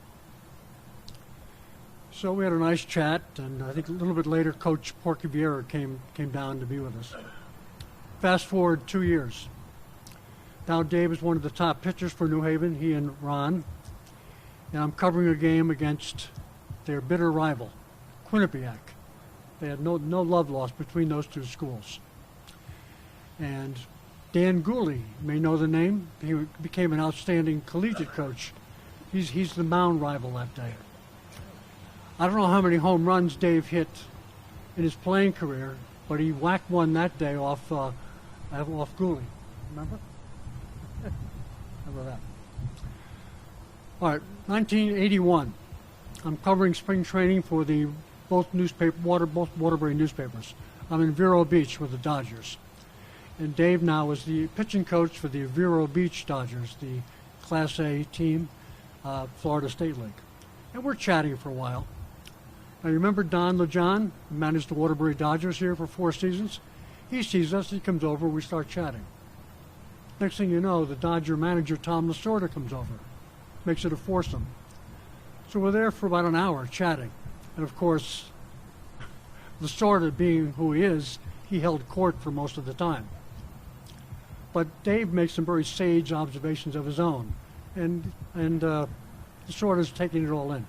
So we had a nice chat, and I think a little bit later, Coach Porky Vieira came down to be with us. Fast forward 2 years. Now Dave is one of the top pitchers for New Haven, he and Ron. And I'm covering a game against their bitter rival, Quinnipiac. They had no love lost between those two schools. And Dan Gooley, you may know the name. He became an outstanding collegiate coach. He's the mound rival that day. I don't know how many home runs Dave hit in his playing career, but he whacked one that day off Gooley. Remember? Remember that. All right, 1981. I'm covering spring training for both Waterbury newspapers. I'm in Vero Beach with the Dodgers. And Dave now is the pitching coach for the Vero Beach Dodgers, the Class A team, Florida State League. And we're chatting for a while. Now, you remember Don LeJohn, who managed the Waterbury Dodgers here for 4 seasons? He sees us, he comes over, we start chatting. Next thing you know, the Dodger manager, Tom Lasorda, comes over. Makes it a foursome. So we're there for about an hour chatting. And of course, Lasorda, being who he is, he held court for most of the time. But Dave makes some very sage observations of his own. And Lasorda's taking it all in.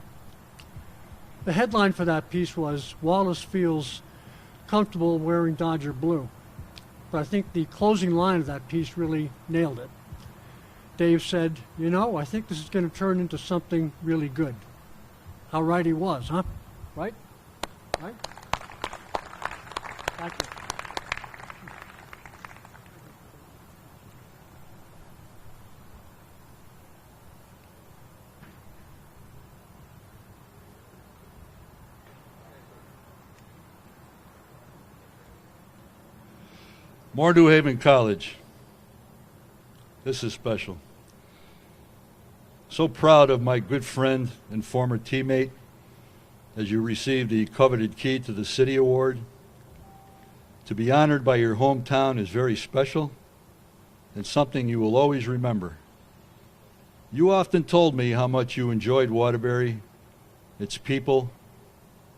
The headline for that piece was, Wallace feels comfortable wearing Dodger blue. But I think the closing line of that piece really nailed it. Dave said, I think this is going to turn into something really good. How right he was, huh? Right? Right? Thank you.
More New Haven College. This is special. So proud of my good friend and former teammate as you receive the coveted Key to the City Award. To be honored by your hometown is very special and something you will always remember. You often told me how much you enjoyed Waterbury, its people,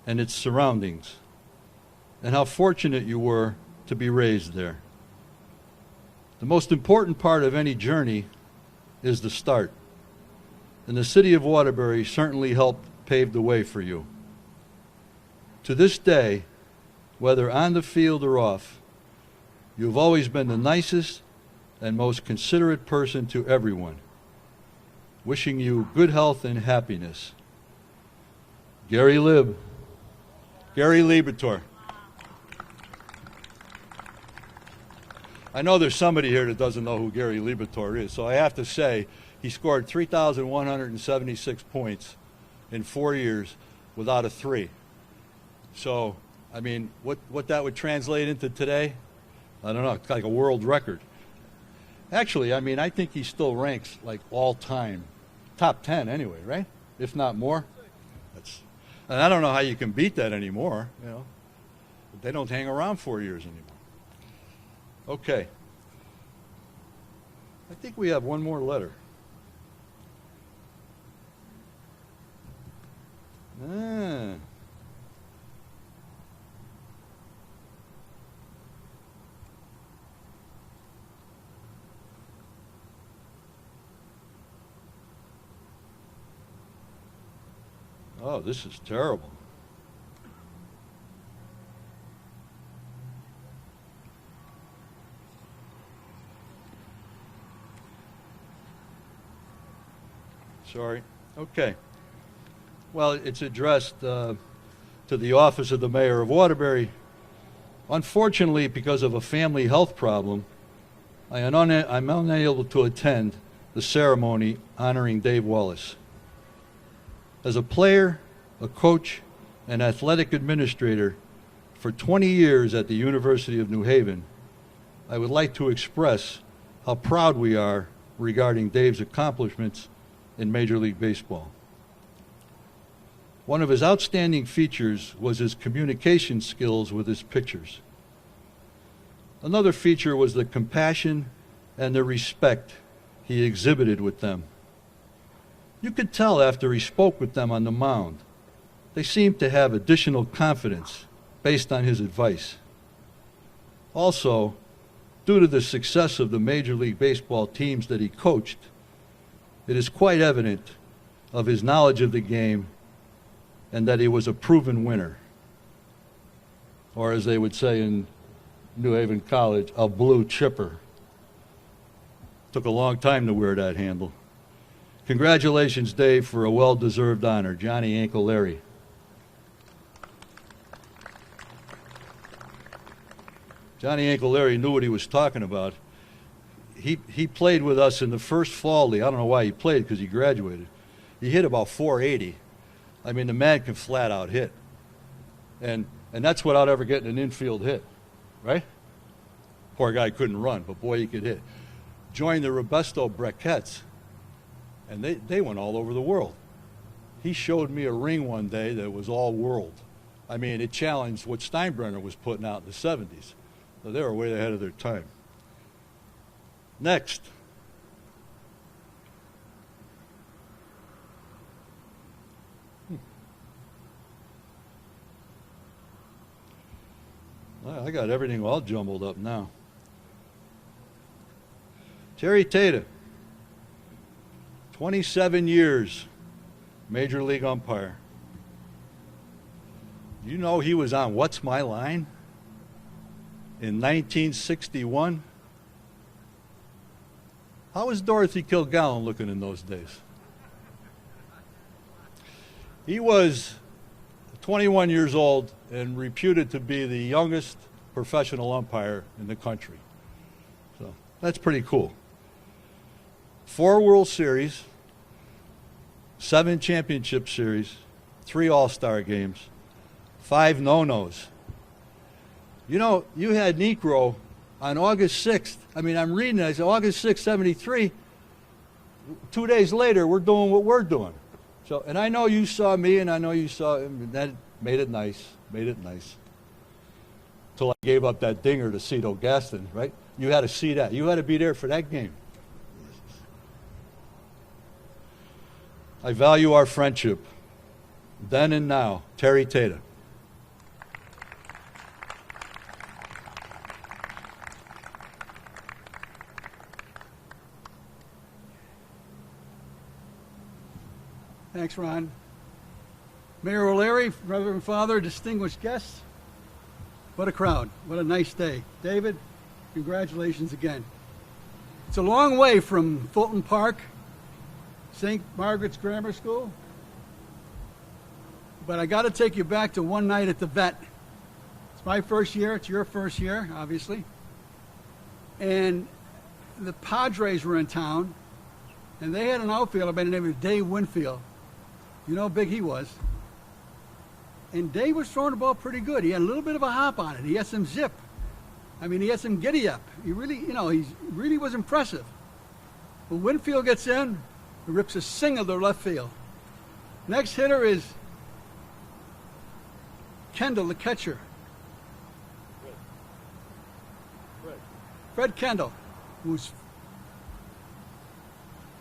and its surroundings, and how fortunate you were to be raised there. The most important part of any journey is the start, and the city of Waterbury certainly helped pave the way for you. To this day, whether on the field or off, you've always been the nicest and most considerate person to everyone. Wishing you good health and happiness. Gary Libator. I know there's somebody here that doesn't know who Gary Libator is, so I have to say he scored 3,176 points in 4 years without a 3. So, I mean, what that would translate into today, I don't know, it's like a world record. Actually, I mean, I think he still ranks like all time, top 10 anyway, right? If not more. And I don't know how you can beat that anymore, you know. They don't hang around 4 years anymore. Okay. I think we have one more letter. Ah. Oh, this is terrible. Sorry. Okay. Well, it's addressed to the office of the mayor of Waterbury. Unfortunately, because of a family health problem, I'm unable to attend the ceremony honoring Dave Wallace. As a player, a coach, and athletic administrator for 20 years at the University of New Haven, I would like to express how proud we are regarding Dave's accomplishments in Major League Baseball. One of his outstanding features was his communication skills with his pitchers. Another feature was the compassion and the respect he exhibited with them. You could tell after he spoke with them on the mound, they seemed to have additional confidence based on his advice. Also, due to the success of the Major League Baseball teams that he coached, it is quite evident of his knowledge of the game and that he was a proven winner. Or as they would say in New Haven College, a blue chipper. Took a long time to wear that handle. Congratulations, Dave, for a well-deserved honor. Johnny Ankle Larry. Johnny Ankle Larry knew what he was talking about. He played with us in the first fall league. I don't know why he played, because he graduated. He hit about 480. I mean, the man can flat out hit. And that's without ever getting an infield hit, right? Poor guy couldn't run, but boy, he could hit. Joined the Robusto Braquettes, and they went all over the world. He showed me a ring one day that was all world. I mean, it challenged what Steinbrenner was putting out in the 70s. So they were way ahead of their time. Next. I got everything all jumbled up now. Terry Tata, 27 years, Major League umpire. You know he was on What's My Line in 1961? How was Dorothy Kilgallen looking in those days? He was 21 years old and reputed to be the youngest professional umpire in the country. So that's pretty cool. 4 World Series, 7 Championship Series, 3 All-Star games, 5 no-nos. You know, you had Necro on August 6th. I mean, I'm reading it. I said, August 6th, 73. 2 days later, we're doing what we're doing. So, and I know you saw me, and I know you saw him. That made it nice. Made it nice. Till I gave up that dinger to Cito Gaston, right? You had to see that. You had to be there for that game. I value our friendship, then and now. Terry Tata.
Thanks, Ron. Mayor O'Leary, Reverend Father, distinguished guests. What a crowd. What a nice day. David, congratulations again. It's a long way from Fulton Park, St. Margaret's Grammar School, but I got to take you back to one night at the Vet. It's my first year. It's your first year, obviously. And the Padres were in town, and they had an outfielder by the name of Dave Winfield. You know how big he was. And Dave was throwing the ball pretty good. He had a little bit of a hop on it. He had some zip. I mean, he had some giddy-up. He really, he really was impressive. When Winfield gets in, he rips a single to left field. Next hitter is
Kendall, the catcher. Fred Kendall, whose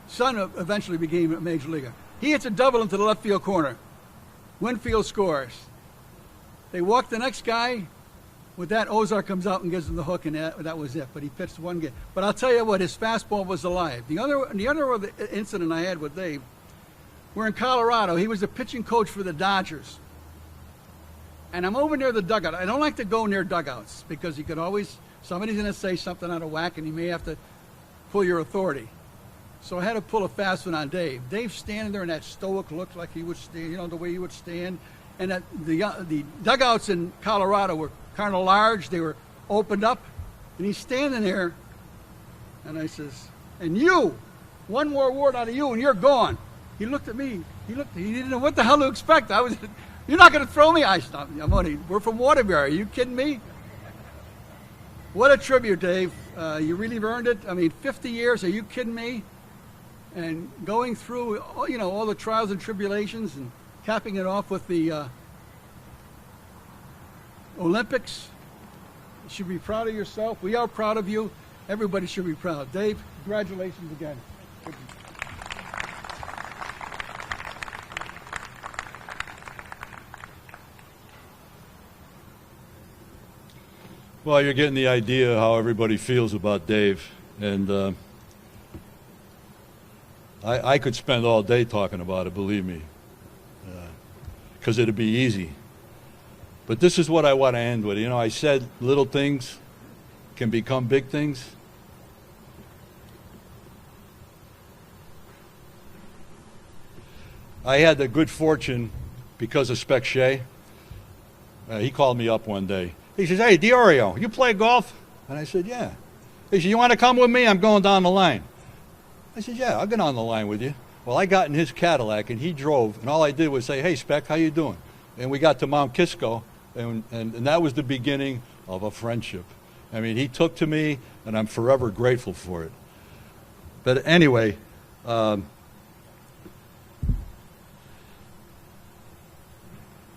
son eventually became a major leaguer. He hits a double into the left field corner. Winfield scores. They walk the next guy. With that, Ozark comes out and gives him the hook, and that was it. But he pitched one game. But I'll tell you what, his fastball was alive. The other incident I had with Dave, we're in Colorado. He was the pitching coach for the Dodgers. And I'm over near the dugout. I don't like to go near dugouts because you could always, somebody's going to say something out of whack, and you may have to pull your authority. So I had to pull a fast one on Dave. Dave's standing there in that stoic look like he would stand, you know, the way he would stand. And the dugouts in Colorado were kind of large. They were opened up. And he's standing there. And I says, and you, one more word out of you and you're gone. He looked at me. He didn't know what the hell to expect. You're not going to throw me? I stopped. We're from Waterbury. Are you kidding me? What a tribute, Dave. You really earned it. I mean, 50 years. Are you kidding me? And going through, you know, all the trials and tribulations and capping it off with the Olympics. You should be proud of yourself. We are proud of you. Everybody should be proud. Dave, congratulations again.
Well, you're getting the idea how everybody feels about Dave. And I could spend all day talking about it, believe me, because it'd be easy. But this is what I want to end with. You know, I said little things can become big things. I had the good fortune, because of Spec Shea, he called me up one day. He says, hey, Diorio, you play golf? And I said, yeah. He said, you want to come with me? I'm going down the line. I said, yeah, I'll get on the line with you. Well, I got in his Cadillac, and he drove, and all I did was say, hey, Spec, how you doing? And we got to Mount Kisco, and that was the beginning of a friendship. I mean, he took to me, and I'm forever grateful for it. But anyway, boy,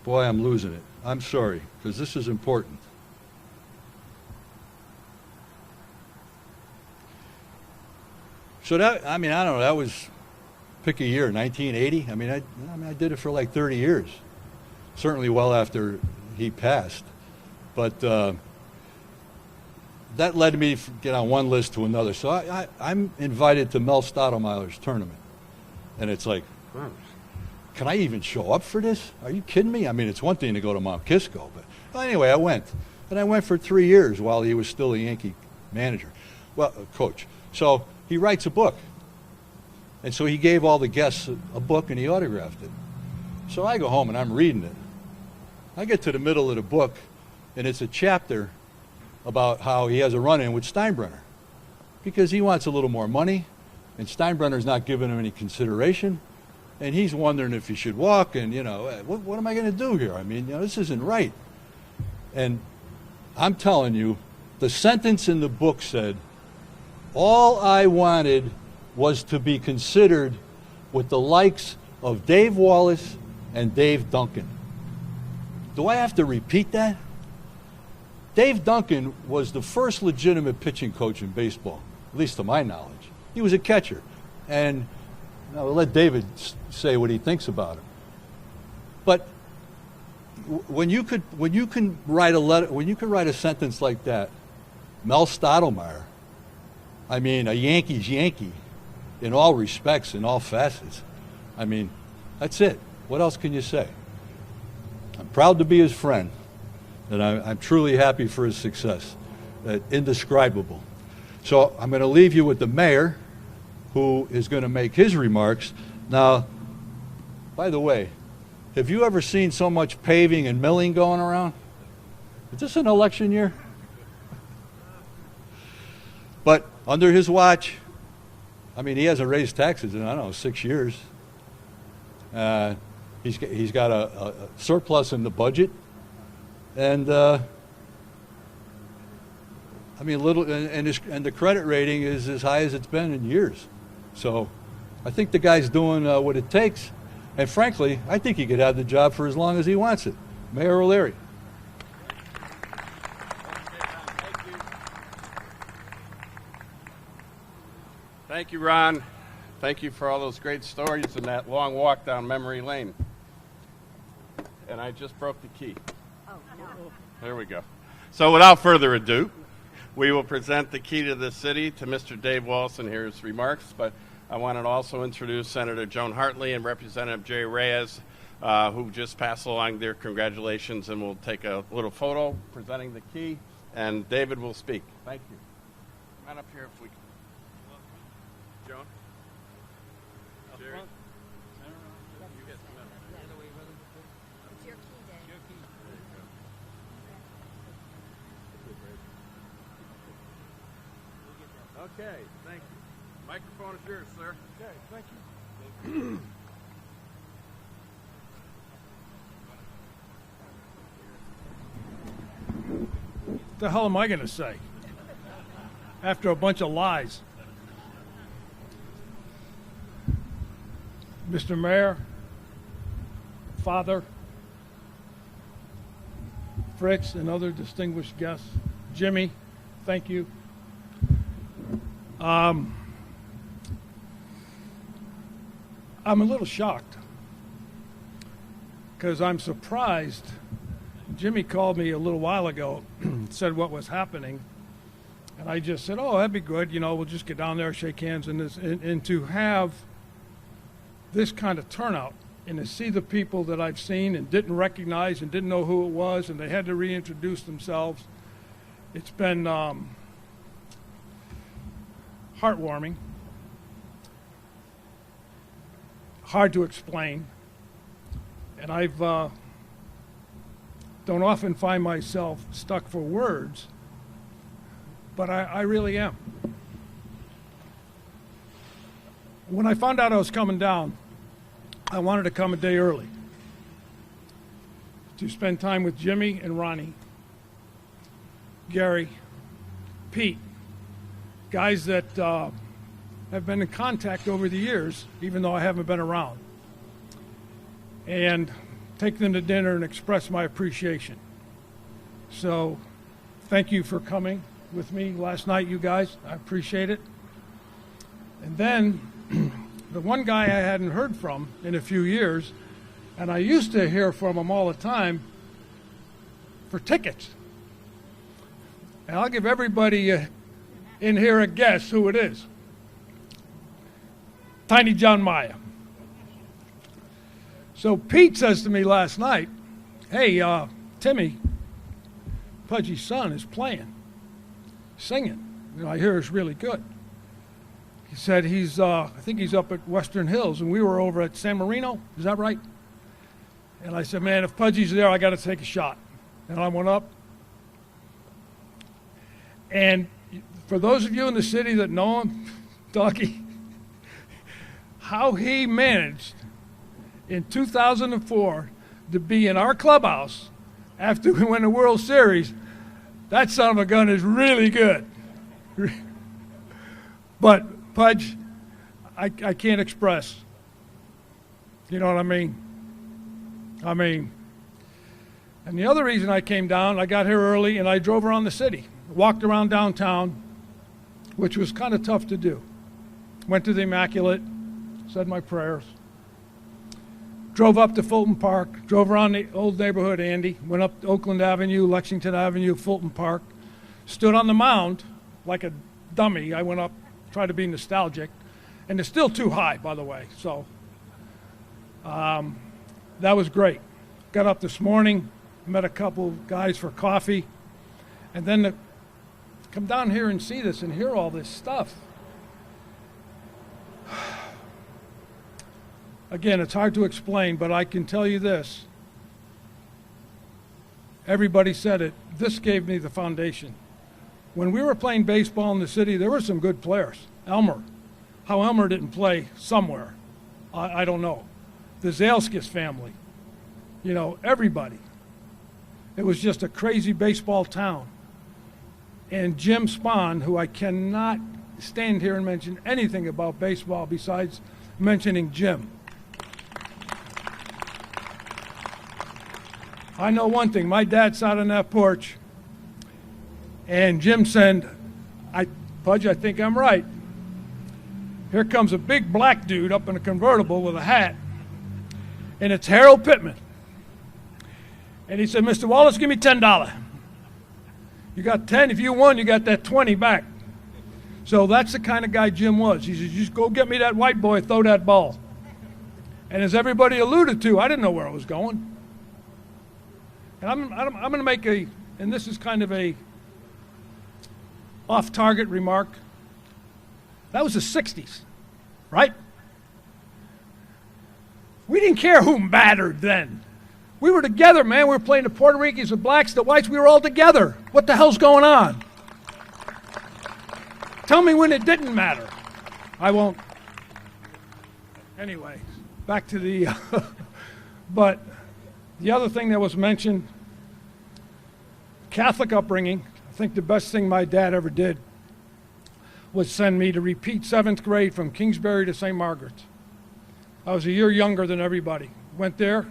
I'm losing it. I'm sorry, because this is important. So that, I mean, I don't know, that was, pick a year, 1980. I mean, I did it for like 30 years. Certainly well after he passed. But that led me to get on one list to another. So I'm invited to Mel Stottlemyre's tournament. And it's like, can I even show up for this? Are you kidding me? I mean, it's one thing to go to Mount Kisco. But well, anyway, I went. And I went for 3 years while he was still a Yankee manager. Well, coach. So he writes a book. And so he gave all the guests a book and he autographed it. So I go home and I'm reading it. I get to the middle of the book and it's a chapter about how he has a run-in with Steinbrenner because he wants a little more money and Steinbrenner's not giving him any consideration and he's wondering if he should walk and, you know, what am I going to do here? I mean, you know, this isn't right. And I'm telling you, the sentence in the book said, all I wanted was to be considered with the likes of Dave Wallace and Dave Duncan. Do I have to repeat that? Dave Duncan was the first legitimate pitching coach in baseball, at least to my knowledge. He was a catcher. And I'll let David say what he thinks about him. But when you can write a letter, when you can write a sentence like that, Mel Stottlemyre, I mean, a Yankee's Yankee in all respects, in all facets. I mean, that's it. What else can you say? I'm proud to be his friend, and I'm truly happy for his success. Indescribable. So I'm going to leave you with the mayor, who is going to make his remarks. Now, by the way, have you ever seen so much paving and milling going around? Is this an election year? But under his watch, I mean, he hasn't raised taxes in, I don't know, 6 years. He's got a surplus in the budget. And, I mean, and the credit rating is as high as it's been in years. So I think the guy's doing what it takes. And frankly, I think he could have the job for as long as he wants it. Mayor O'Leary.
Thank you, Ron. Thank you for all those great stories and that long walk down memory lane. And I just broke the key. Oh, no. There we go. So without further ado, we will present the key to the city to Mr. Dave Wallace and hear his remarks. But I want to also introduce Senator Joan Hartley and Representative Jerry Reyes, who just passed along their congratulations, and we'll take a little photo presenting the key, and David will speak. Thank you. Come on up here if we can. Joan? Jerry? You get the middle.
It's your key day.
Okay, thank you. Microphone is yours, sir.
Okay, thank you. What the hell am I going to say after a bunch of lies? Mr. Mayor, Father, Fritz, and other distinguished guests, Jimmy, thank you. I'm a little shocked because I'm surprised. Jimmy called me a little while ago, said what was happening, and I just said, "Oh, that'd be good. You know, we'll just get down there, shake hands, and to have this kind of turnout, and to see the people that I've seen and didn't recognize and didn't know who it was, and they had to reintroduce themselves. It's been heartwarming, hard to explain, and I've don't often find myself stuck for words, but I really am. When I found out I was coming down, I wanted to come a day early to spend time with Jimmy and Ronnie, Gary, Pete, guys that have been in contact over the years, even though I haven't been around, and take them to dinner and express my appreciation. So thank you for coming with me last night, you guys. I appreciate it. And then the one guy I hadn't heard from in a few years, and I used to hear from him all the time for tickets. And I'll give everybody in here a guess who it is. Tiny John Maya. So Pete says to me last night, "Hey, Timmy, Pudgy's son is playing, singing. You know, I hear it's really good." He said I think he's up at Western Hills, and we were over at San Marino. Is that right? And I said, "Man, if Pudgy's there, I got to take a shot." And I went up. And for those of you in the city that know him, Doggy, how he managed in 2004 to be in our clubhouse after we won the World Series, that son of a gun is really good. But Pudge, I can't express. You know what I mean? And the other reason I came down, I got here early and I drove around the city, walked around downtown, which was kind of tough to do. Went to the Immaculate, said my prayers. Drove up to Fulton Park, drove around the old neighborhood, Andy, went up Oakland Avenue, Lexington Avenue, Fulton Park, stood on the mound like a dummy. I went up, tried to be nostalgic, and it's still too high, by the way, so that was great. Got up this morning, met a couple guys for coffee, and then to come down here and see this and hear all this stuff. Again, it's hard to explain, but I can tell you this. Everybody said it. This gave me the foundation. When we were playing baseball in the city, there were some good players. Elmer. How Elmer didn't play somewhere, I don't know. The Zalskis family. You know, everybody. It was just a crazy baseball town. And Jim Spahn, who I cannot stand here and mention anything about baseball besides mentioning Jim. I know one thing. My dad sat on that porch, and Jim said, Pudge, I think I'm right. Here comes a big black dude up in a convertible with a hat, and it's Harold Pittman. And he said, Mr. Wallace, give me $10. You got 10, if you won, you got that 20 back. So that's the kind of guy Jim was. He said, just go get me that white boy, throw that ball. And as everybody alluded to, I didn't know where I was going. And I'm going to make a, and this is kind of a off-target remark. That was the 60s, right? We didn't care who mattered then. We were together, man. We were playing the Puerto Ricans, the blacks, the whites. We were all together. What the hell's going on? Tell me when it didn't matter. I won't. Anyway, back to the, but the other thing that was mentioned, Catholic upbringing. I think the best thing my dad ever did was send me to repeat 7th grade from Kingsbury to St. Margaret's. I was a year younger than everybody. Went there,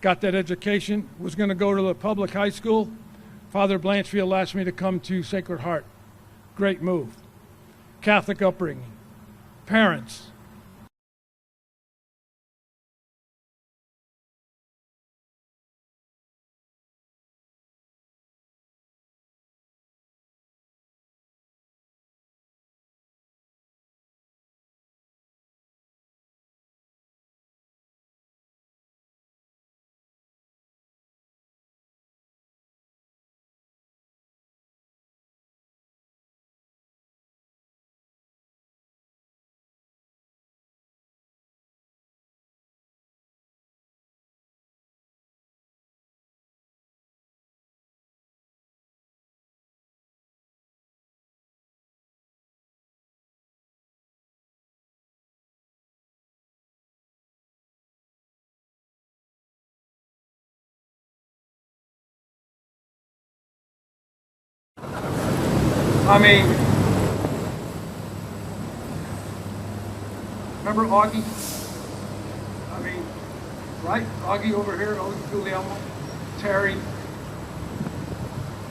got that education, was going to go to the public high school. Father Blanchfield asked me to come to Sacred Heart. Great move. Catholic upbringing. Parents. I mean, remember Augie? I mean, right? Augie over here, Guglielmo, Terry.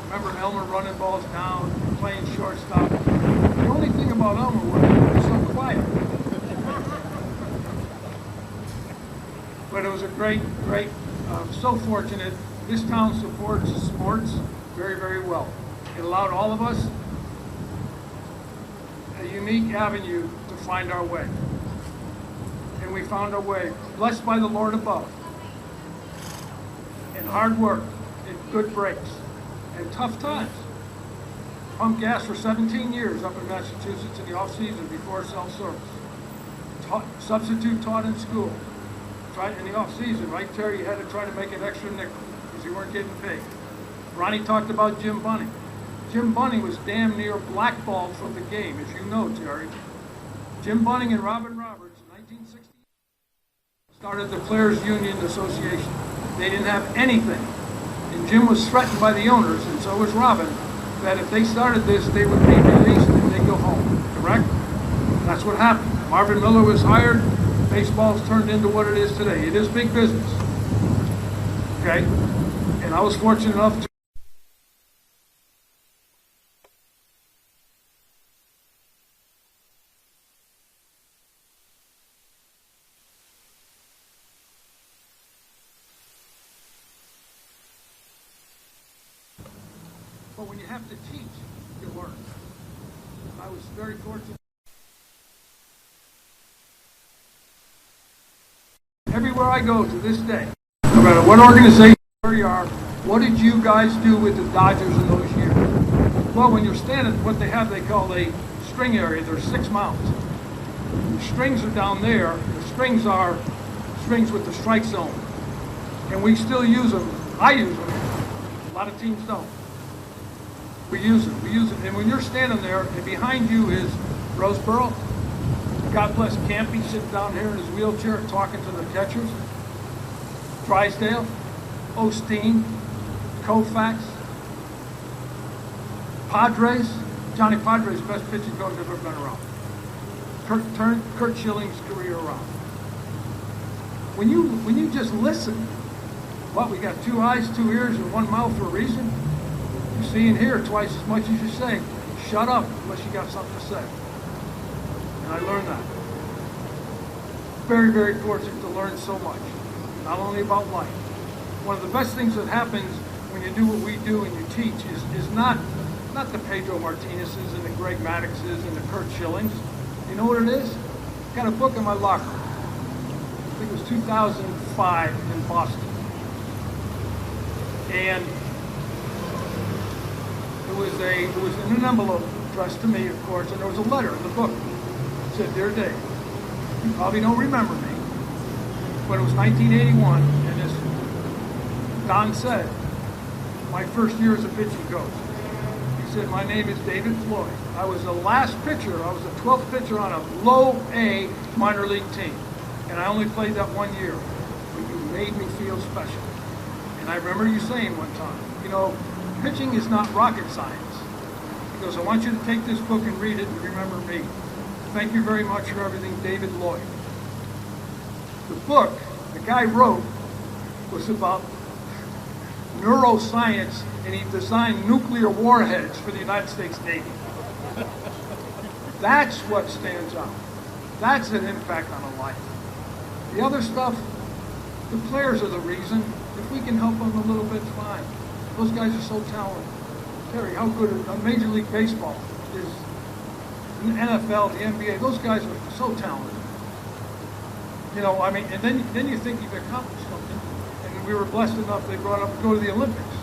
Remember Elmer running balls down, playing shortstop. The only thing about Elmer was he was so quiet. But it was a great, so fortunate. This town supports sports very, very well. It allowed all of us a unique avenue to find our way. And we found our way, blessed by the Lord above, and hard work, and good breaks, and tough times. Pumped gas for 17 years up in Massachusetts in the off-season before self-service. Substitute taught in school. Tried in the off-season, right, Terry? You had to try to make an extra nickel because you weren't getting paid. Ronnie talked about Jim Bunning. Jim Bunning was damn near blackballed from the game, as you know, Terry. Jim Bunning and Robin Roberts in 1960 started the Players Union Association. They didn't have anything. And Jim was threatened by the owners, and so was Robin, that if they started this, they would be released and they'd go home. Correct? That's what happened. Marvin Miller was hired. Baseball's turned into what it is today. It is big business. Okay? And I was fortunate enough to but when you have to teach, you learn. I was very fortunate. Everywhere I go to this day, no matter what organization where you are, what did you guys do with the Dodgers in those years? Well, when you're standing, what they have, they call a string area. There's 6 mounts. The strings are down there. The strings are strings with the strike zone. And we still use them. I use them. A lot of teams don't. We use it. We use it. And when you're standing there, and behind you is Roseboro, God bless Campy sitting down here in his wheelchair talking to the catchers, Drysdale, Osteen, Koufax, Padres. Johnny Padres, best pitching coach I've ever been around. Kurt Schilling's career around. When you just listen, what, we got 2 eyes, 2 ears, and 1 mouth for a reason? You see and hear twice as much as you say. Shut up unless you got something to say. And I learned that. very, very fortunate to learn so much, not only about life. One of the best things that happens when you do what we do and you teach is not the Pedro Martinez's and the Greg Maddox's and the Kurt Schillings. You know what it is? I got a book in my locker. I think it was 2005 in Boston. And it was in an envelope addressed to me, of course, and there was a letter in the book. It said, "Dear Dave, you probably don't remember me, but it was 1981, and as Don said, my first year as a pitching coach. He said, my name is David Floyd. I was the last pitcher. I was the 12th pitcher on a low A minor league team, and I only played that 1 year, but you made me feel special." And I remember you saying one time, you know, pitching is not rocket science. He goes, "I want you to take this book and read it and remember me. Thank you very much for everything, David Lloyd." The book the guy wrote was about neuroscience, and he designed nuclear warheads for the United States Navy. That's what stands out. That's an impact on a life. The other stuff, the players are the reason. If we can help them a little bit, fine. Those guys are so talented. Terry, how good a Major League Baseball is, the NFL, the NBA, those guys are so talented. You know, I mean, and then you think you've accomplished something. And we were blessed enough, they brought up to go to the Olympics,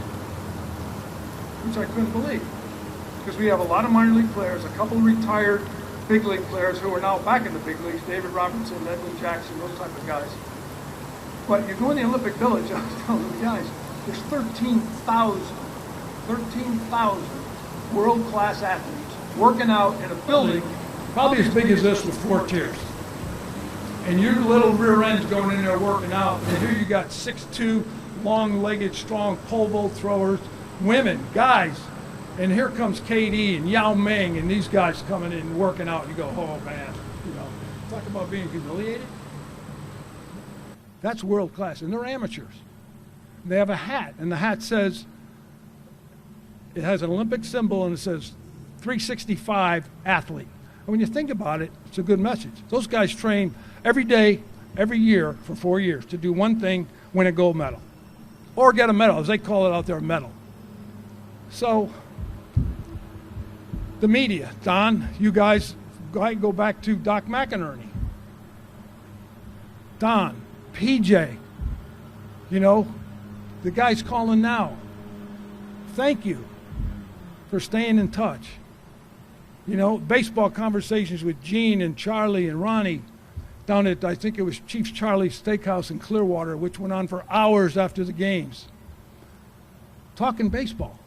which I couldn't believe. Because we have a lot of minor league players, a couple of retired big league players who are now back in the big leagues, David Robertson, Edwin Jackson, those type of guys. But you go in the Olympic Village, I was telling the guys, there's 13,000 world-class athletes working out in a building. Probably as big as this with 4 tiers. And your little rear end's going in there working out, and here you got 6'2", long-legged, strong pole vault throwers, women, guys. And here comes KD and Yao Ming and these guys coming in and working out. You go, oh man, you know, talk about being humiliated. That's world class, and they're amateurs. They have a hat, and the hat says, it has an Olympic symbol, and it says 365 athlete. And when you think about it, it's a good message. Those guys train every day, every year for 4 years to do one thing, win a gold medal. Or get a medal, as they call it out there, a medal. So, the media, Don, you guys, go back to Doc McInerney. Don, PJ, you know, the guys calling now. Thank you for staying in touch. You know, baseball conversations with Gene and Charlie and Ronnie down at, I think it was Chief Charlie's Steakhouse in Clearwater, which went on for hours after the games. Talking baseball,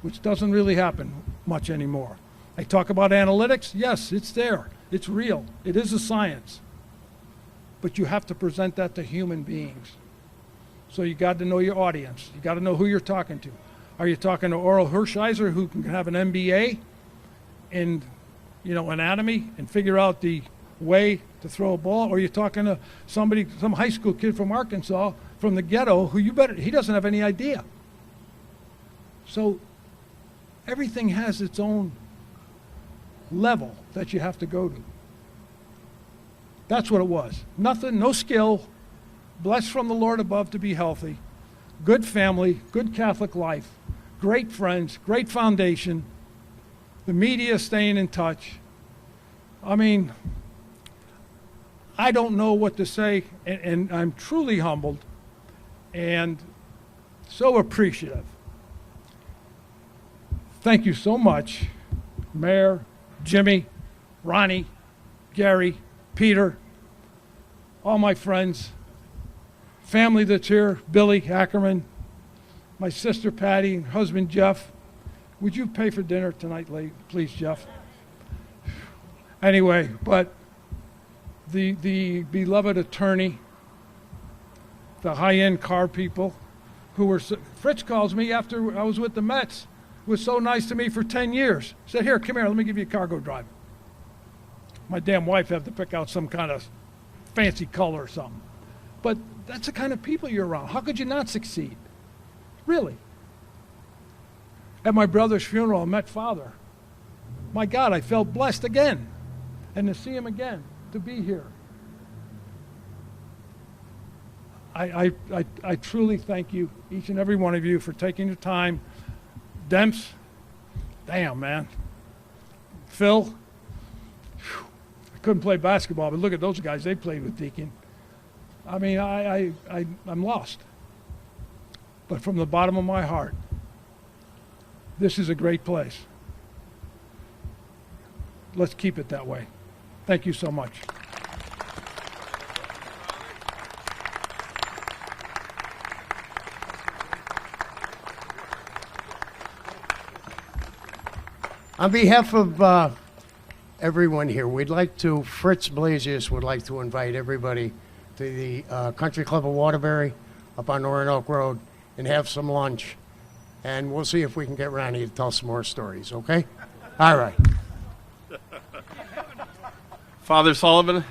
which doesn't really happen much anymore. They talk about analytics. Yes, it's there. It's real. It is a science. But you have to present that to human beings. So you got to know your audience. You got to know who you're talking to. Are you talking to Oral Hershiser, who can have an MBA in, you know, anatomy and figure out the way to throw a ball? Or are you talking to somebody, some high school kid from Arkansas, from the ghetto, who he doesn't have any idea. So everything has its own level that you have to go to. That's what it was. Nothing, no skill, blessed from the Lord above to be healthy, good family, good Catholic life, great friends, great foundation, the media staying in touch. I mean, I don't know what to say, and I'm truly humbled and so appreciative. Thank you so much, Mayor, Jimmy, Ronnie, Gary, Peter, all my friends, family that's here, Billy Ackerman, my sister Patty, and husband Jeff. Would you pay for dinner tonight, please, Jeff? Anyway, but the beloved attorney, the high-end car people who were, Fritz calls me after I was with the Mets, was so nice to me for 10 years. Said, here, come here, let me give you a car, go drive. My damn wife had to pick out some kind of fancy color or something. But that's the kind of people you're around. How could you not succeed? Really. At my brother's funeral, I met Father. My God, I felt blessed again. and to see him again, to be here. I truly thank you, each and every one of you, for taking the time. Demps, damn, man. Phil, whew, I couldn't play basketball, but look at those guys. They played with Deacon. I mean, I'm lost. But from the bottom of my heart, this is a great place. Let's keep it that way. Thank you so much.
On behalf of everyone here, Fritz Blasius would like to invite everybody to the Country Club of Waterbury up on Roanoke Road and have some lunch. And we'll see if we can get Ronnie to tell some more stories, okay? All right.
Father Sullivan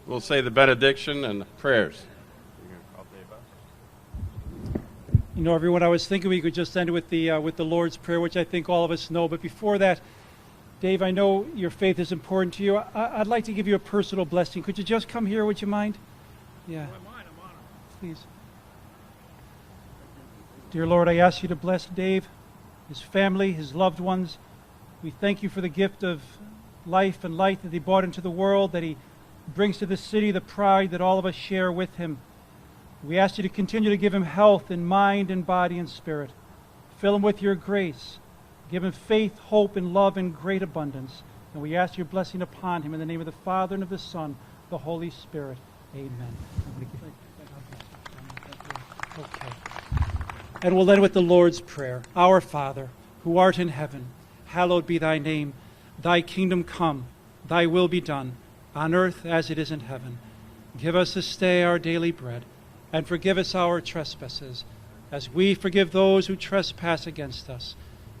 will say the benediction and prayers.
You know, everyone, I was thinking we could just end with the Lord's Prayer, which I think all of us know. But before that, Dave, I know your faith is important to you. I'd like to give you a personal blessing. Could you just come here? Would you mind? Yeah.
I'm honored.
Please. Dear Lord, I ask you to bless Dave, his family, his loved ones. We thank you for the gift of life and light that he brought into the world, that he brings to the city, the pride that all of us share with him. We ask you to continue to give him health in mind and body and spirit. Fill him with your grace. Give him faith, hope, and love in great abundance. And we ask your blessing upon him in the name of the Father and of the Son, the Holy Spirit. Amen. Okay. And we'll end with the Lord's Prayer. Our Father, who art in heaven, hallowed be thy name. Thy kingdom come, thy will be done, on earth as it is in heaven. Give us this day our daily bread, and forgive us our trespasses, as we forgive those who trespass against us.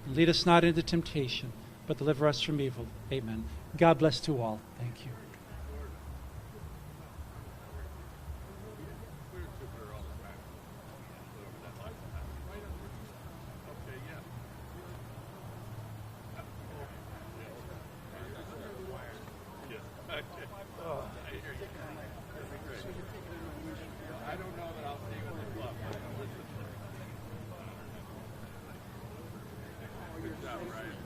And lead us not into temptation, but deliver us from evil. Amen. God bless to all. Thank you.
Good job, Ryan.